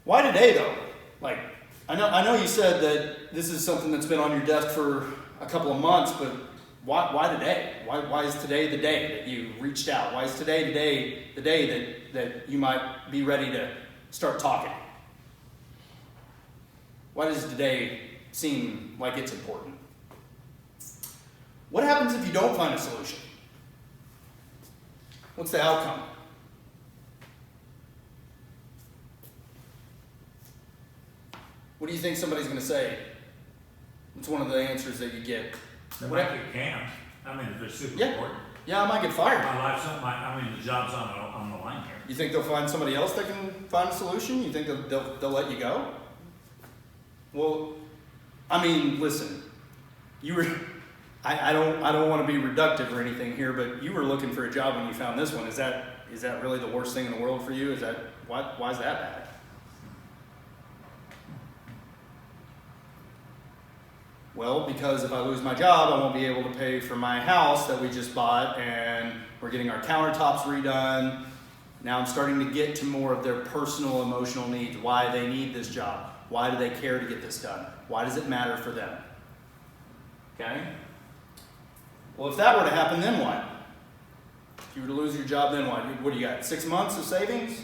Why today, though? Like, I know you said that this is something that's been on your desk for a couple of months, but why today? Why is today the day that you reached out? Why is today the day that you might be ready to start talking? Why does today seem like it's important? What happens if you don't find a solution? What's the outcome? What do you think somebody's going to say? It's one of the answers that you get. They might get canned. I mean, if they're super important. Yeah, I might get fired. My life's on I mean, the job's on the line here. You think they'll find somebody else that can find a solution? You think they'll let you go? Well, I mean, listen, you were, I don't want to be reductive or anything here, but you were looking for a job when you found this one. Is that really the worst thing in the world for you? Why is that bad? Well, because if I lose my job, I won't be able to pay for my house that we just bought, and we're getting our countertops redone. Now I'm starting to get to more of their personal emotional needs, why they need this job. Why do they care to get this done? Why does it matter for them? Okay? Well, if that were to happen, then what? If you were to lose your job, then what? What do you got, 6 months of savings?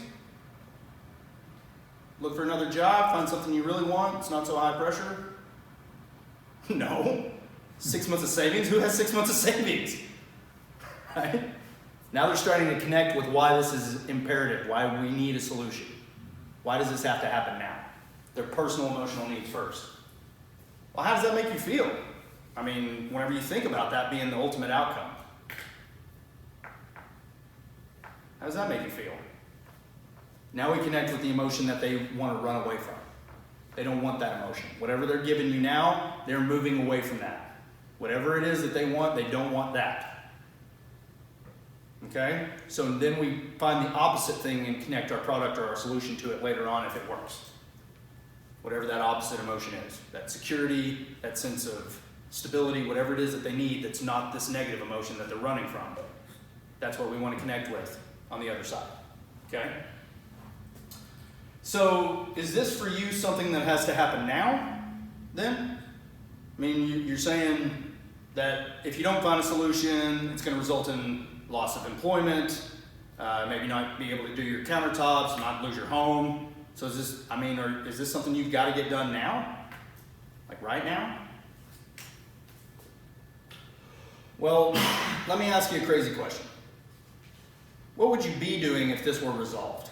Look for another job, find something you really want, it's not so high pressure? No. 6 months of savings? Who has 6 months of savings? Right? Now they're starting to connect with why this is imperative, why we need a solution. Why does this have to happen now? Their personal emotional needs first. Well, how does that make you feel? I mean, whenever you think about that being the ultimate outcome. How does that make you feel? Now we connect with the emotion that they want to run away from. They don't want that emotion. Whatever they're giving you now, they're moving away from that. Whatever it is that they want, they don't want that. Okay? So then we find the opposite thing and connect our product or our solution to it later on if it works. Whatever that opposite emotion is. That security, that sense of stability, whatever it is that they need that's not this negative emotion that they're running from. That's what we want to connect with on the other side. Okay? So, is this for you something that has to happen now, then? I mean, you're saying that if you don't find a solution, it's going to result in loss of employment, maybe not be able to do your countertops, not lose your home. So is this, I mean, or is this something you've got to get done now? Like right now? Well, let me ask you a crazy question. What would you be doing if this were resolved?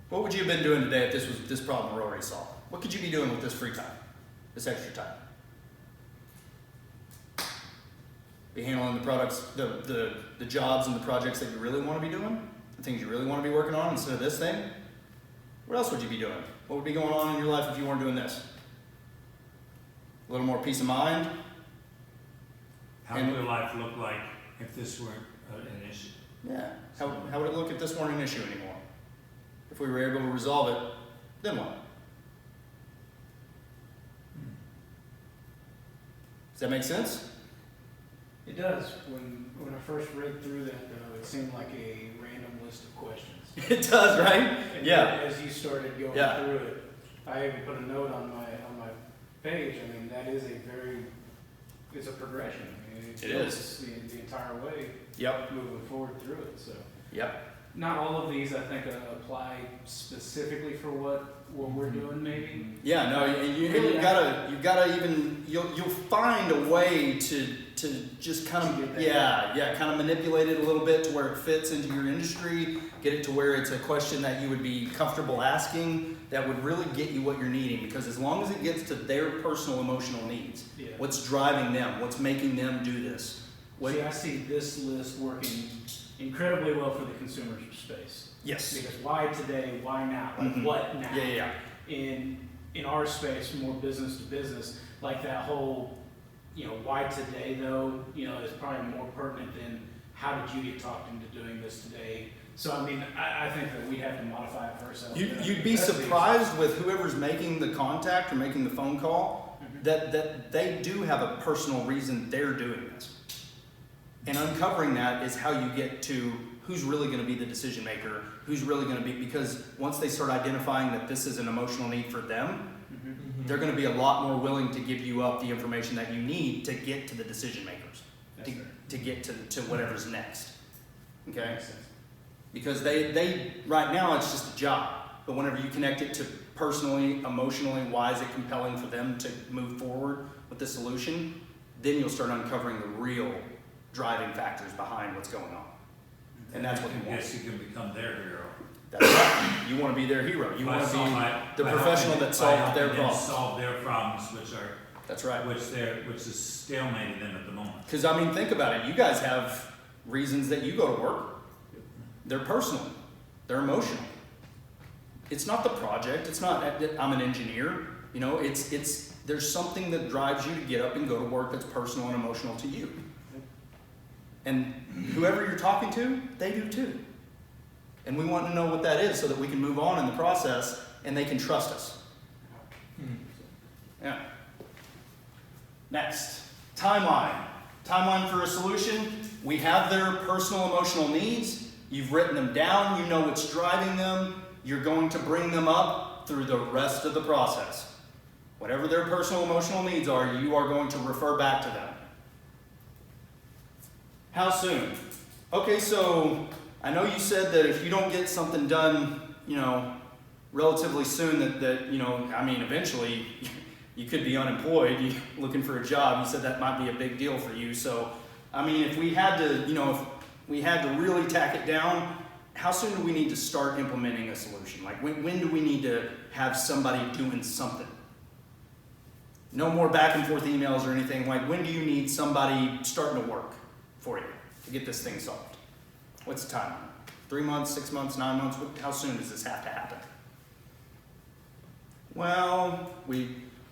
What would you have been doing today if this problem were already solved? What could you be doing with this free time, this extra time? Be handling the products, the jobs and the projects that you really want to be doing, the things you really want to be working on instead of this thing. What else would you be doing? What would be going on in your life if you weren't doing this? A little more peace of mind. How would your life look like if this weren't an issue? Yeah. How would it look if this weren't an issue anymore? If we were able to resolve it, then what? Does that make sense? It does. When I first read through that, though, it seemed like a random list of questions. It does, right? And Yeah. As you started going through it, I even put a note on my page. I mean, that is it's a progression. I mean, It is. the entire way. Yep. Moving forward through it. So. Yep. Not all of these, I think, apply specifically for what we're doing, maybe. Yeah, no, you've gotta even, you'll find a way to just kind of, kind of manipulate it a little bit to where it fits into your industry, get it to where it's a question that you would be comfortable asking that would really get you what you're needing, because as long as it gets to their personal emotional needs, what's driving them, what's making them do this. See, I see this list working incredibly well for the consumer space. Yes. Because why today? Why now? Like what now? Yeah. In our space, more business to business, like that whole, why today though, is probably more pertinent than how did you get talked into doing this today. So I mean, I think that we have to modify it for ourselves. You'd be surprised with whoever's making the contact or making the phone call that they do have a personal reason they're doing this. And uncovering that is how you get to who's really going to be the decision maker, who's really going to be, because once they start identifying that this is an emotional need for them, they're going to be a lot more willing to give you up the information that you need to get to the decision makers, to get to whatever's next. Okay? Because they right now it's just a job, but whenever you connect it to personally, emotionally, why is it compelling for them to move forward with the solution, then you'll start uncovering the real driving factors behind what's going on. And that's what you want. Yes, you can become their hero. That's right. You want to be their hero. You want to be the professional that solved their problems. Solve their problems, which are That's right. Which is stalemated them at the moment. Because, I mean, think about it. You guys have reasons that you go to work. They're personal. They're emotional. It's not the project. It's not, I'm an engineer. You know, there's something that drives you to get up and go to work that's personal and emotional to you. And whoever you're talking to, they do too. And we want to know what that is so that we can move on in the process and they can trust us. Yeah. Next, timeline. Timeline for a solution. We have their personal emotional needs. You've written them down. You know what's driving them. You're going to bring them up through the rest of the process. Whatever their personal emotional needs are, you are going to refer back to them. How soon? Okay, so I know you said that if you don't get something done, you know, relatively soon, that you know, I mean, eventually you could be unemployed, looking for a job. You said that might be a big deal for you. So, I mean, if we had to, you know, if we had to really tack it down, how soon do we need to start implementing a solution? Like, when do we need to have somebody doing something? No more back and forth emails or anything. Like, when do you need somebody starting to work for you to get this thing solved? What's the timeline? 3 months, 6 months, 9 months? How soon does this have to happen? Well,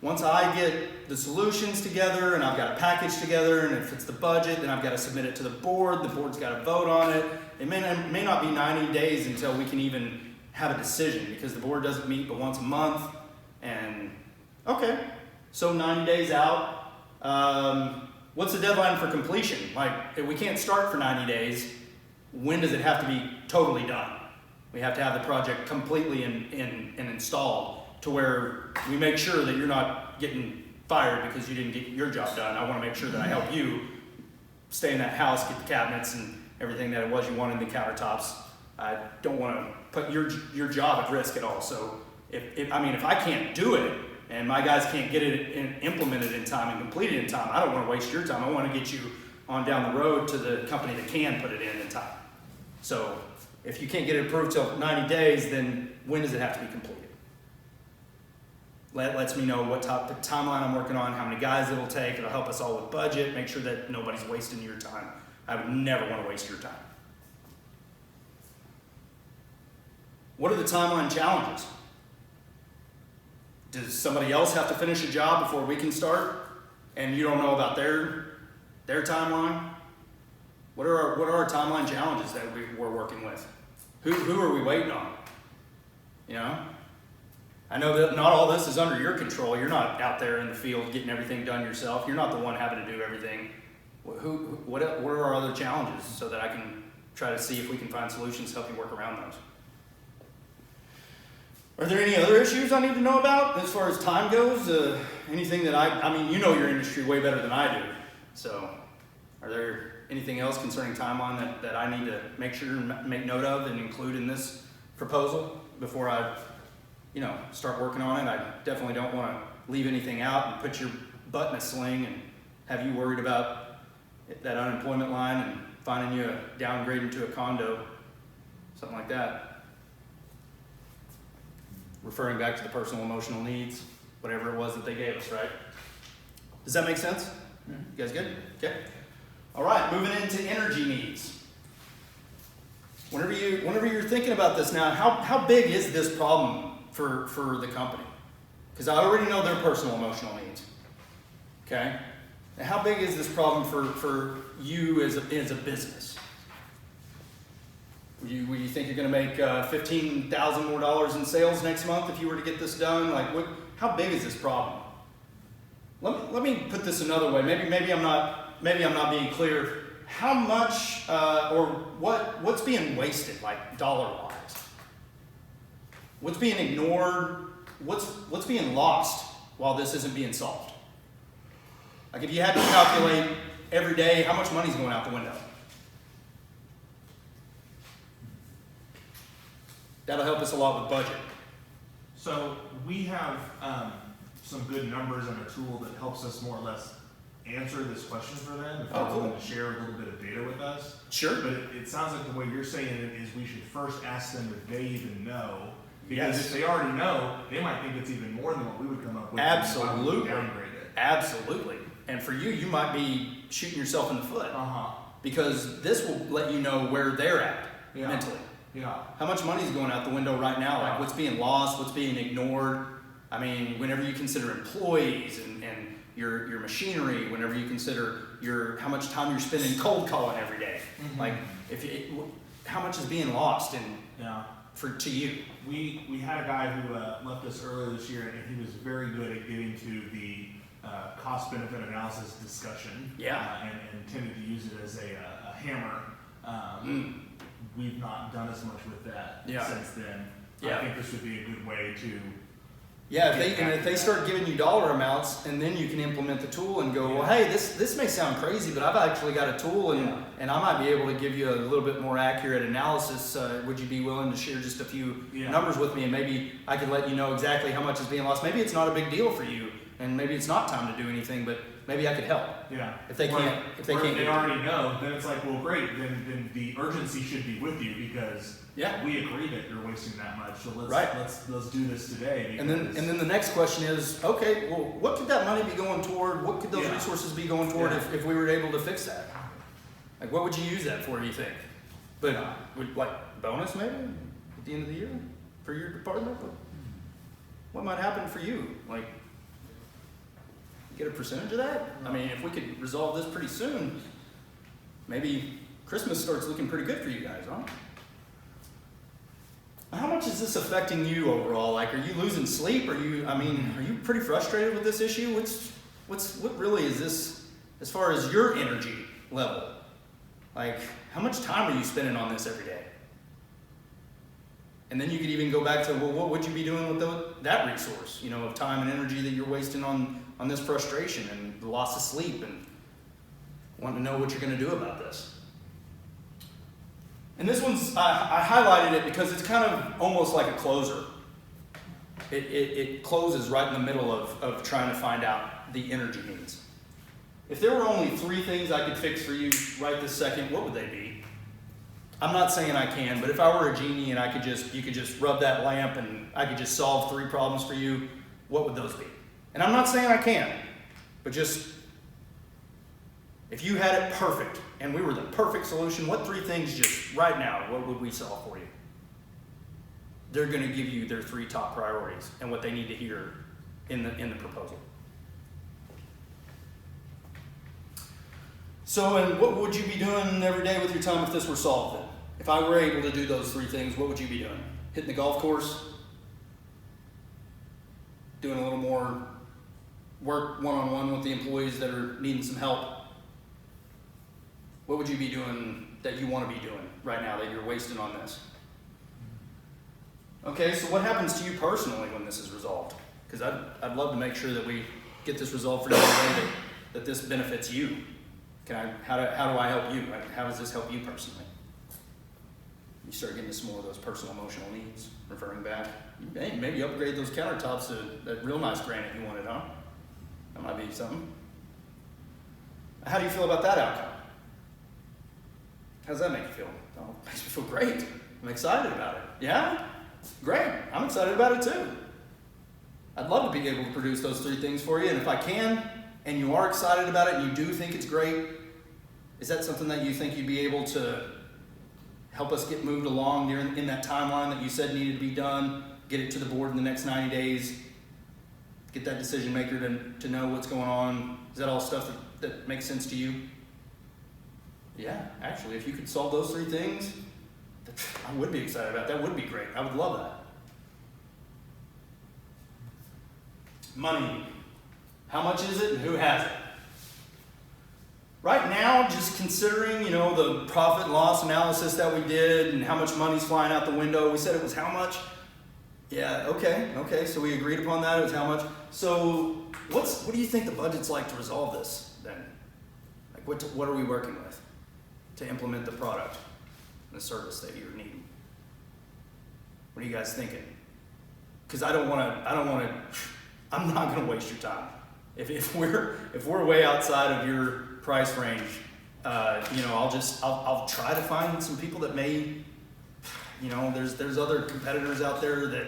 once I get the solutions together and I've got a package together and if it's the budget, then I've got to submit it to the board. The board's got to vote on it. It may not be 90 days until we can even have a decision because the board doesn't meet but once a month. And okay, so 90 days out. What's the deadline for completion? Like, if we can't start for 90 days, when does it have to be totally done? We have to have the project completely and installed to where we make sure that you're not getting fired because you didn't get your job done. I want to make sure that I help you stay in that house, get the cabinets and everything that it was you wanted, the countertops. I don't want to put your job at risk at all. So if I can't do it and my guys can't get it implemented in time and completed in time, I don't want to waste your time. I want to get you on down the road to the company that can put it in time. So if you can't get it approved till 90 days, then when does it have to be completed? Lets me know what the timeline I'm working on, how many guys it'll take. It'll help us all with budget, make sure that nobody's wasting your time. I would never want to waste your time. What are the timeline challenges? Does somebody else have to finish a job before we can start and you don't know about their timeline? What are our timeline challenges that we're working with? Who are we waiting on? You know? I know that not all this is under your control. You're not out there in the field getting everything done yourself. You're not the one having to do everything. What are our other challenges so that I can try to see if we can find solutions to help you work around those? Are there any other issues I need to know about as far as time goes? Anything that I mean, you know your industry way better than I do. So are there anything else concerning timeline that I need to make sure and make note of and include in this proposal before I start working on it? I definitely don't want to leave anything out and put your butt in a sling and have you worried about that unemployment line and finding you a downgrade into a condo, something like that. Referring back to the personal emotional needs, whatever it was that they gave us, right? Does that make sense? You guys good? Okay. All right, moving into energy needs. Whenever you're thinking about this now, how big is this problem for the company? Because I already know their personal emotional needs. Okay? Now, how big is this problem for you as a business? Would you think you're going to make $15,000 more in sales next month if you were to get this done? Like, how big is this problem? Let me put this another way. Maybe I'm not being clear. How much or what's being wasted, like dollar-wise? What's being ignored? What's being lost while this isn't being solved? Like, if you had to calculate every day, how much money's going out the window? That'll help us a lot with budget. So we have some good numbers and a tool that helps us more or less answer this question for them. If they're willing to share a little bit of data with us. Sure. But it sounds like the way you're saying it is we should first ask them if they even know. Because Yes. if they already know, they might think it's even more than what we would come up with. Absolutely. Downgrade it. Absolutely. And for you, you might be shooting yourself in the foot because this will let you know where they're at mentally. Yeah. How much money is going out the window right now? Like what's being lost, what's being ignored. I mean, whenever you consider employees and your machinery, whenever you consider how much time you're spending cold calling every day, like how much is being lost to you? We had a guy who left us earlier this year, and he was very good at getting to the cost benefit analysis discussion. And tended to use it as a hammer. We've not done as much with that since then. I think this would be a good way to. If they start giving you dollar amounts, and then you can implement the tool and go, well, hey, this may sound crazy, but I've actually got a tool, and I might be able to give you a little bit more accurate analysis. Would you be willing to share just a few numbers with me, and maybe I could let you know exactly how much is being lost. Maybe it's not a big deal for you, and maybe it's not time to do anything, but maybe I could help. If they can't, if they already know, then it's like, well, great. Then the urgency should be with you because we agree that you're wasting that much. So let's do this today. And then the next question is, okay, well, what could that money be going toward? What could those resources be going toward if we were able to fix that? Like, what would you use that for? Do you think? But like bonus maybe at the end of the year for your department? What might happen for you? Like, get a percentage of that? I mean, if we could resolve this pretty soon, maybe Christmas starts looking pretty good for you guys, huh? How much is this affecting you overall? Like, are you losing sleep? Are you pretty frustrated with this issue? What really is this as far as your energy level? Like, how much time are you spending on this every day? And then you could even go back to, well, what would you be doing with that resource, of time and energy that you're wasting on this frustration and the loss of sleep and wanting to know what you're going to do about this. And this one's, I highlighted it because it's kind of almost like a closer. It closes right in the middle of trying to find out the energy needs. If there were only 3 things I could fix for you right this second, what would they be? I'm not saying I can, but if I were a genie and you could just rub that lamp and I could just solve 3 problems for you, what would those be? And I'm not saying I can, but just, if you had it perfect and we were the perfect solution, what 3 things just right now, what would we solve for you? They're going to give you their 3 top priorities and what they need to hear in the proposal. So, and what would you be doing every day with your time if this were solved then? If I were able to do those 3 things, what would you be doing? Hitting the golf course? Doing a little more work one-on-one with the employees that are needing some help? What would you be doing that you want to be doing right now that you're wasting on this? Okay, so what happens to you personally when this is resolved? Because I'd love to make sure that we get this resolved for you in a way that this benefits you. How do I help you? How does this help you personally? You start getting to some more of those personal emotional needs, referring back. Hey, maybe upgrade those countertops to that real nice granite you wanted, huh? That might be something. How do you feel about that outcome? How does that make you feel? Oh, it makes me feel great. I'm excited about it. Yeah? Great. I'm excited about it too. I'd love to be able to produce those 3 things for you, and if I can, and you are excited about it and you do think it's great, is that something that you think you'd be able to help us get moved along in that timeline that you said needed to be done, get it to the board in the next 90 days, get that decision maker to know what's going on? Is that all stuff that makes sense to you? Yeah, actually, if you could solve those 3 things, I would be excited about that. That would be great. I would love that. Money. How much is it and who has it? Right now, just considering, the profit and loss analysis that we did and how much money's flying out the window, we said it was how much? Yeah, okay, so we agreed upon that, it was how much. So what do you think the budget's like to resolve this then? Like what are we working with to implement the product and the service that you're needing? What are you guys thinking? Because I'm not gonna waste your time. If we're way outside of your price range, I'll try to find some people that may, there's other competitors out there that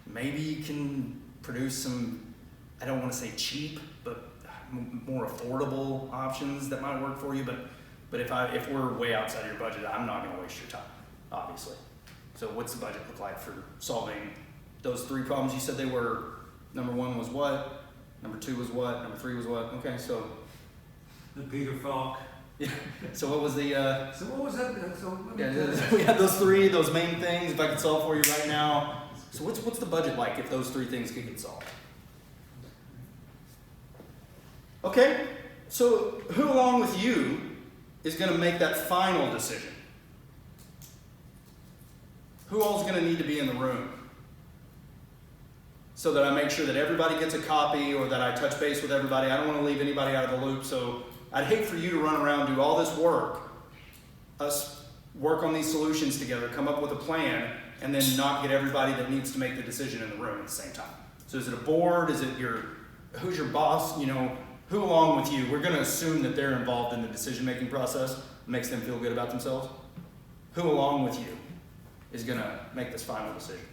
maybe can produce some, I don't want to say cheap, but more affordable options that might work for you. But if we're way outside your budget, I'm not going to waste your time, obviously. So what's the budget look like for solving those 3 problems? You said they were, number 1 was what? Number 2 was what? Number 3 was what? Okay, so. The Peter Falk. Yeah. So what was the? So what was that? So We had those 3, those main things. If I could solve for you right now. So what's the budget like if those 3 things could get solved? Okay. So who along with you is going to make that final decision? Who all's going to need to be in the room? So that I make sure that everybody gets a copy, or that I touch base with everybody. I don't want to leave anybody out of the loop. So I'd hate for you to run around, do all this work, us work on these solutions together, come up with a plan, and then not get everybody that needs to make the decision in the room at the same time. So is it a board? Is it who's your boss? You know, who along with you? We're going to assume that they're involved in the decision-making process, makes them feel good about themselves. Who along with you is going to make this final decision?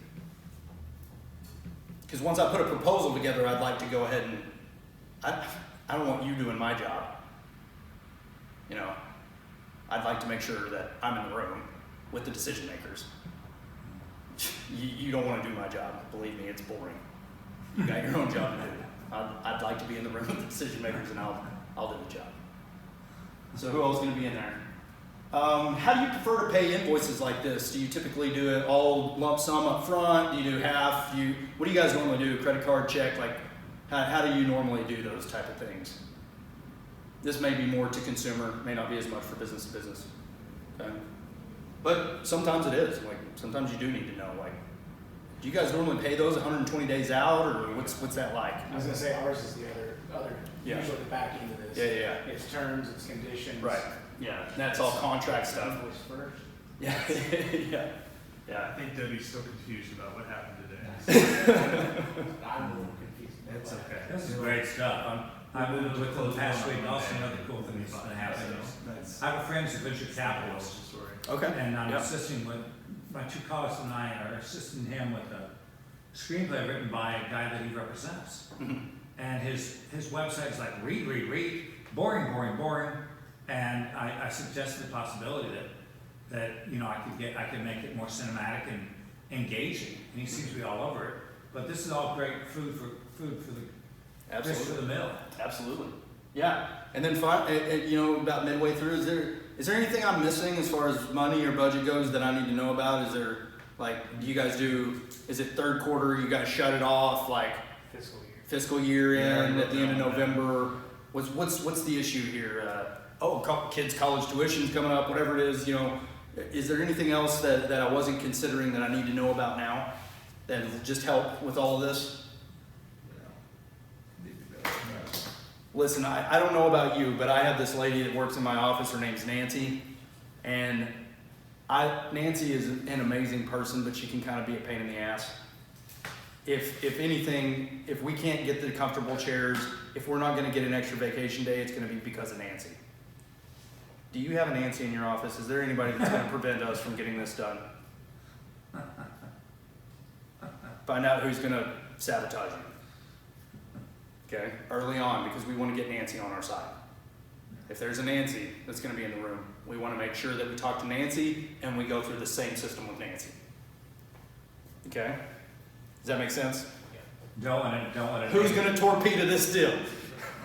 Because once I put a proposal together, I'd like to go ahead and, I don't want you doing my job. You know, I'd like to make sure that I'm in the room with the decision makers. You don't want to do my job. Believe me, it's boring. You got your own job to do. I'd like to be in the room with the decision makers, and I'll do the job. So who else is going to be in there? How do you prefer to pay invoices like this? Do you typically do it all lump sum up front? Do you do half? What do you guys normally do? Credit card, check? Like, how do you normally do those type of things? This may be more to consumer, may not be as much for business to business. Okay? But sometimes it is. Like, sometimes you do need to know. Like, do you guys normally pay those 120 days out, or what's that like? I was gonna say ours is the other Yeah. usually the back end of this. Yeah. It's terms, it's conditions. Right. Yeah. And that's all contract stuff. Invoice first. Yeah. Yeah. I think Debbie's still confused about what happened today. I'm a little confused. It's okay. This is great stuff. I moved with the past week. Also, another cool thing that's going to happen is I have a friend who's a venture capitalist, Okay. and I'm Yep. assisting with my 2 colleagues and I are assisting him with a screenplay written by a guy that he represents. Mhm. And his website is like read, boring. And I suggested the possibility that you know I could make it more cinematic and engaging. And he seems to be all over it. But this is all great food for the fish for the mill. Absolutely. Yeah. And then you know, about midway through, is there anything I'm missing as far as money or budget goes that I need to know about? Is there, like, do you guys is it third quarter, you guys shut it off, like fiscal year end at the end of November? What's the issue here? Kids' college tuition's coming up, whatever it is, you know. Is there anything else that I wasn't considering that I need to know about now that will just help with all of this? Listen, I don't know about you, but I have this lady that works in my office. Her name's Nancy. And Nancy is an amazing person, but she can kind of be a pain in the ass. If anything, if we can't get the comfortable chairs, if we're not going to get an extra vacation day, it's going to be because of Nancy. Do you have a Nancy in your office? Is there anybody that's going to prevent us from getting this done? Find out who's going to sabotage you. Okay, early on, because we want to get Nancy on our side. If there's a Nancy that's going to be in the room, we want to make sure that we talk to Nancy and we go through the same system with Nancy. Okay? Does that make sense? Don't want to. Who's going to torpedo this deal?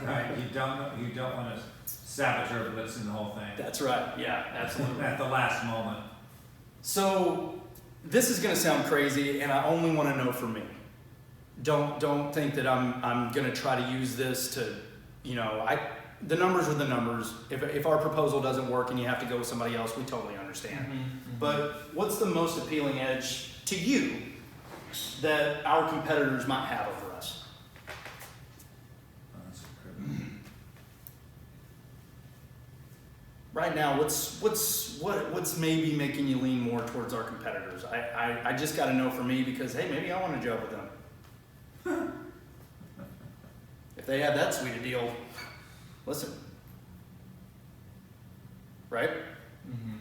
Right, you don't want to saboteur the blitz in the whole thing. That's right. Yeah, absolutely. At the last moment. So this is going to sound crazy, and I only want to know for me. Don't think that I'm going to try to use this to, you know, the numbers are the numbers. If our proposal doesn't work and you have to go with somebody else, we totally understand. Mm-hmm. But what's the most appealing edge to you that our competitors might have over us? Right now, what's maybe making you lean more towards our competitors? I just got to know for me, because hey, maybe I want to job with them. If they have that sweet a deal, listen. Right? Mm-hmm.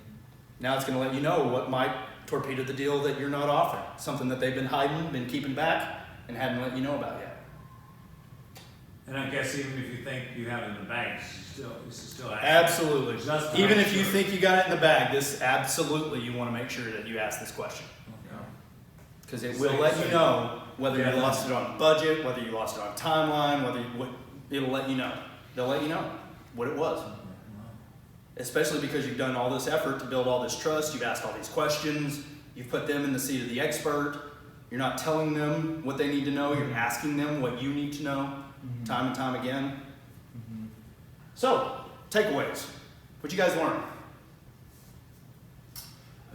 Now it's going to let you know what might torpedo the deal that you're not offering. Something that they've been hiding, been keeping back, and hadn't let you know about yet. And I guess even if you think you have it in the bag, you still ask. Absolutely. Just to Even make if you sure. think you got it in the bag, this absolutely you want to make sure that you ask this question. Because it will let you know whether you lost it on budget, whether you lost it on timeline, it'll let you know. They'll let you know what it was. Especially because you've done all this effort to build all this trust, you've asked all these questions, you've put them in the seat of the expert, you're not telling them what they need to know, you're asking them what you need to know time and time again. So, takeaways. What'd you guys learn?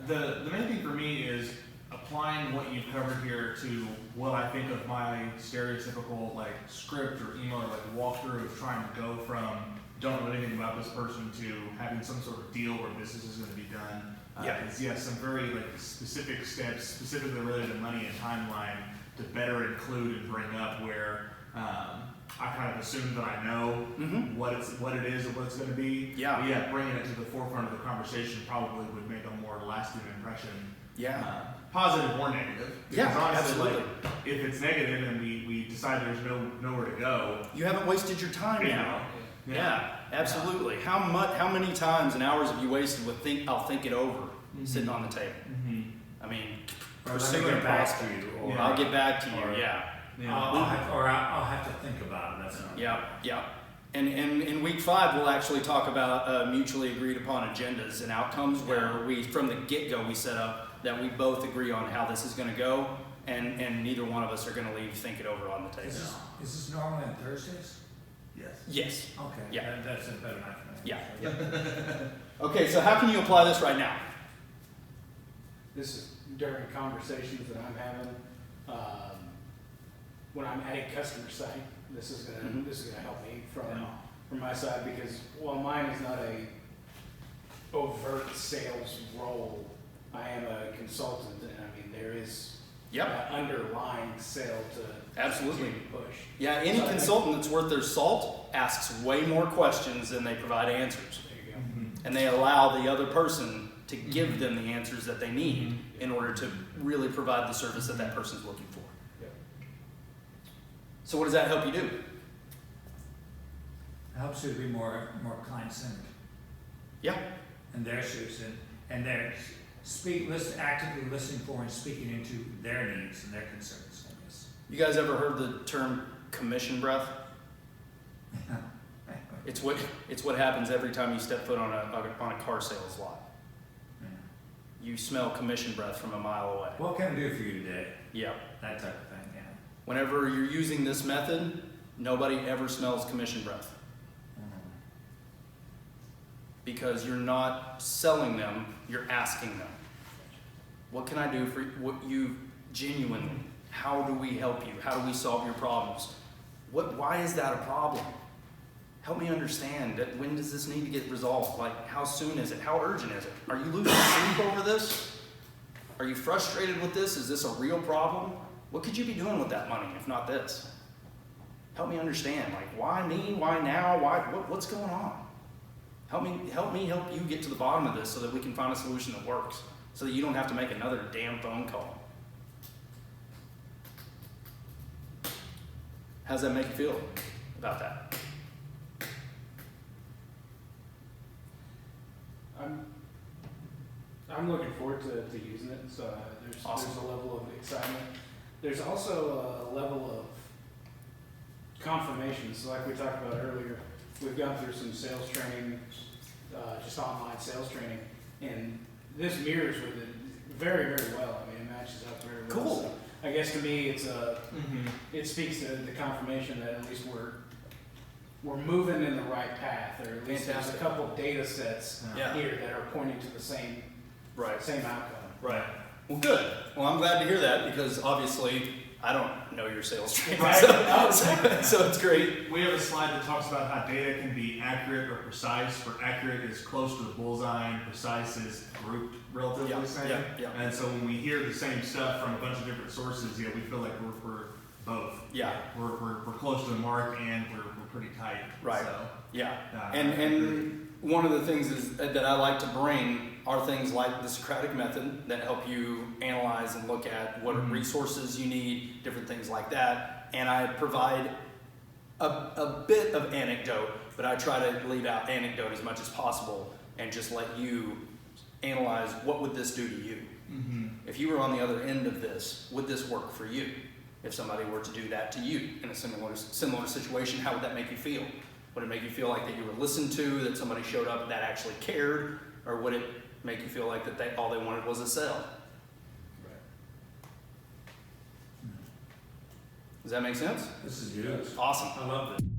The main thing for me is applying what you've covered here to what I think of my stereotypical like script or email or like walkthrough of trying to go from don't know anything about this person to having some sort of deal where business is going to be done. It's some very like specific steps, specifically related to money and timeline, to better include and bring up where I kind of assume that I know what it is and what it's going to be. But bringing it to the forefront of the conversation probably would make a more lasting impression. Positive or negative. Because honestly, absolutely. like, if it's negative and we decide there's nowhere to go, You haven't wasted your time now. Yeah, absolutely. How many times and hours have you wasted with I'll think it over, sitting on the table? I mean, Or let me pursuing get back possible. to you, or I'll get back to you. or- I'll have to think about it. That's not. Yeah. And in week 5, we'll actually talk about mutually agreed upon agendas and outcomes where we, from the get-go, we set up that we both agree on how this is going to go, and neither one of us are going to leave think it over on the table. Is this normally on Thursdays? Yes. Okay. Yeah. That's a better night for me. Yeah. Okay, so how can you apply this right now? This is during conversations that I'm having, when I'm at a customer site. This is gonna help me from my side, because while mine is not a overt sales role, I am a consultant, and I mean there is that underlying sale to Absolutely. push. Yeah, any consultant that's worth their salt asks way more questions than they provide answers. There you go. And they allow the other person to give them the answers that they need in order to really provide the service that that person's looking for. Yep. So what does that help you do? It helps you to be more client-centered Yeah. in their shoes, and they're actively listening for and speaking into their needs and their concerns, I guess. You guys ever heard the term commission breath? It's what happens every time you step foot on a car sales lot. You smell commission breath from a mile away. What can I do for you today? Yeah. That type of thing, yeah. Whenever you're using this method, nobody ever smells commission breath. Because you're not selling them, you're asking them. What can I do for you genuinely? How do we help you? How do we solve your problems? Why is that a problem? Help me understand that. When does this need to get resolved? Like, how soon is it? How urgent is it? Are you losing sleep over this? Are you frustrated with this? Is this a real problem? What could you be doing with that money if not this? Help me understand. Like, why me? Why now? What's going on? Help me help you get to the bottom of this so that we can find a solution that works, so that you don't have to make another damn phone call. How does that make you feel about that? I'm looking forward to using it. So there's a level of excitement. There's also a level of confirmation. So like we talked about earlier, we've gone through some sales training, just online sales training, and this mirrors with it very, very well. I mean, it matches up very well. Cool. So I guess to me, it speaks to the confirmation that at least we're moving in the right path, or at least there's a couple data sets here that are pointing to the same outcome. Right. Well, good. Well, I'm glad to hear that, because obviously I don't know your sales training, Right. so it's great. we have a slide that talks about how data can be accurate or precise, where accurate is close to the bullseye and precise is grouped relatively the same. Yeah. And so when we hear the same stuff from a bunch of different sources, we feel like we're both. Yeah. We're close to the mark, and we're pretty tight. Right. So, Yeah. I And agree. one of the things is that I like to bring are things like the Socratic method that help you analyze and look at what resources you need, different things like that. And I provide a bit of anecdote, but I try to leave out anecdote as much as possible and just let you analyze what would this do to you. Mm-hmm. If you were on the other end of this, would this work for you? If somebody were to do that to you in a similar situation, how would that make you feel? Would it make you feel like that you were listened to, that somebody showed up that actually cared, or would it make you feel like that all they wanted was a sale? Does that make sense? This is good. Awesome. I love this.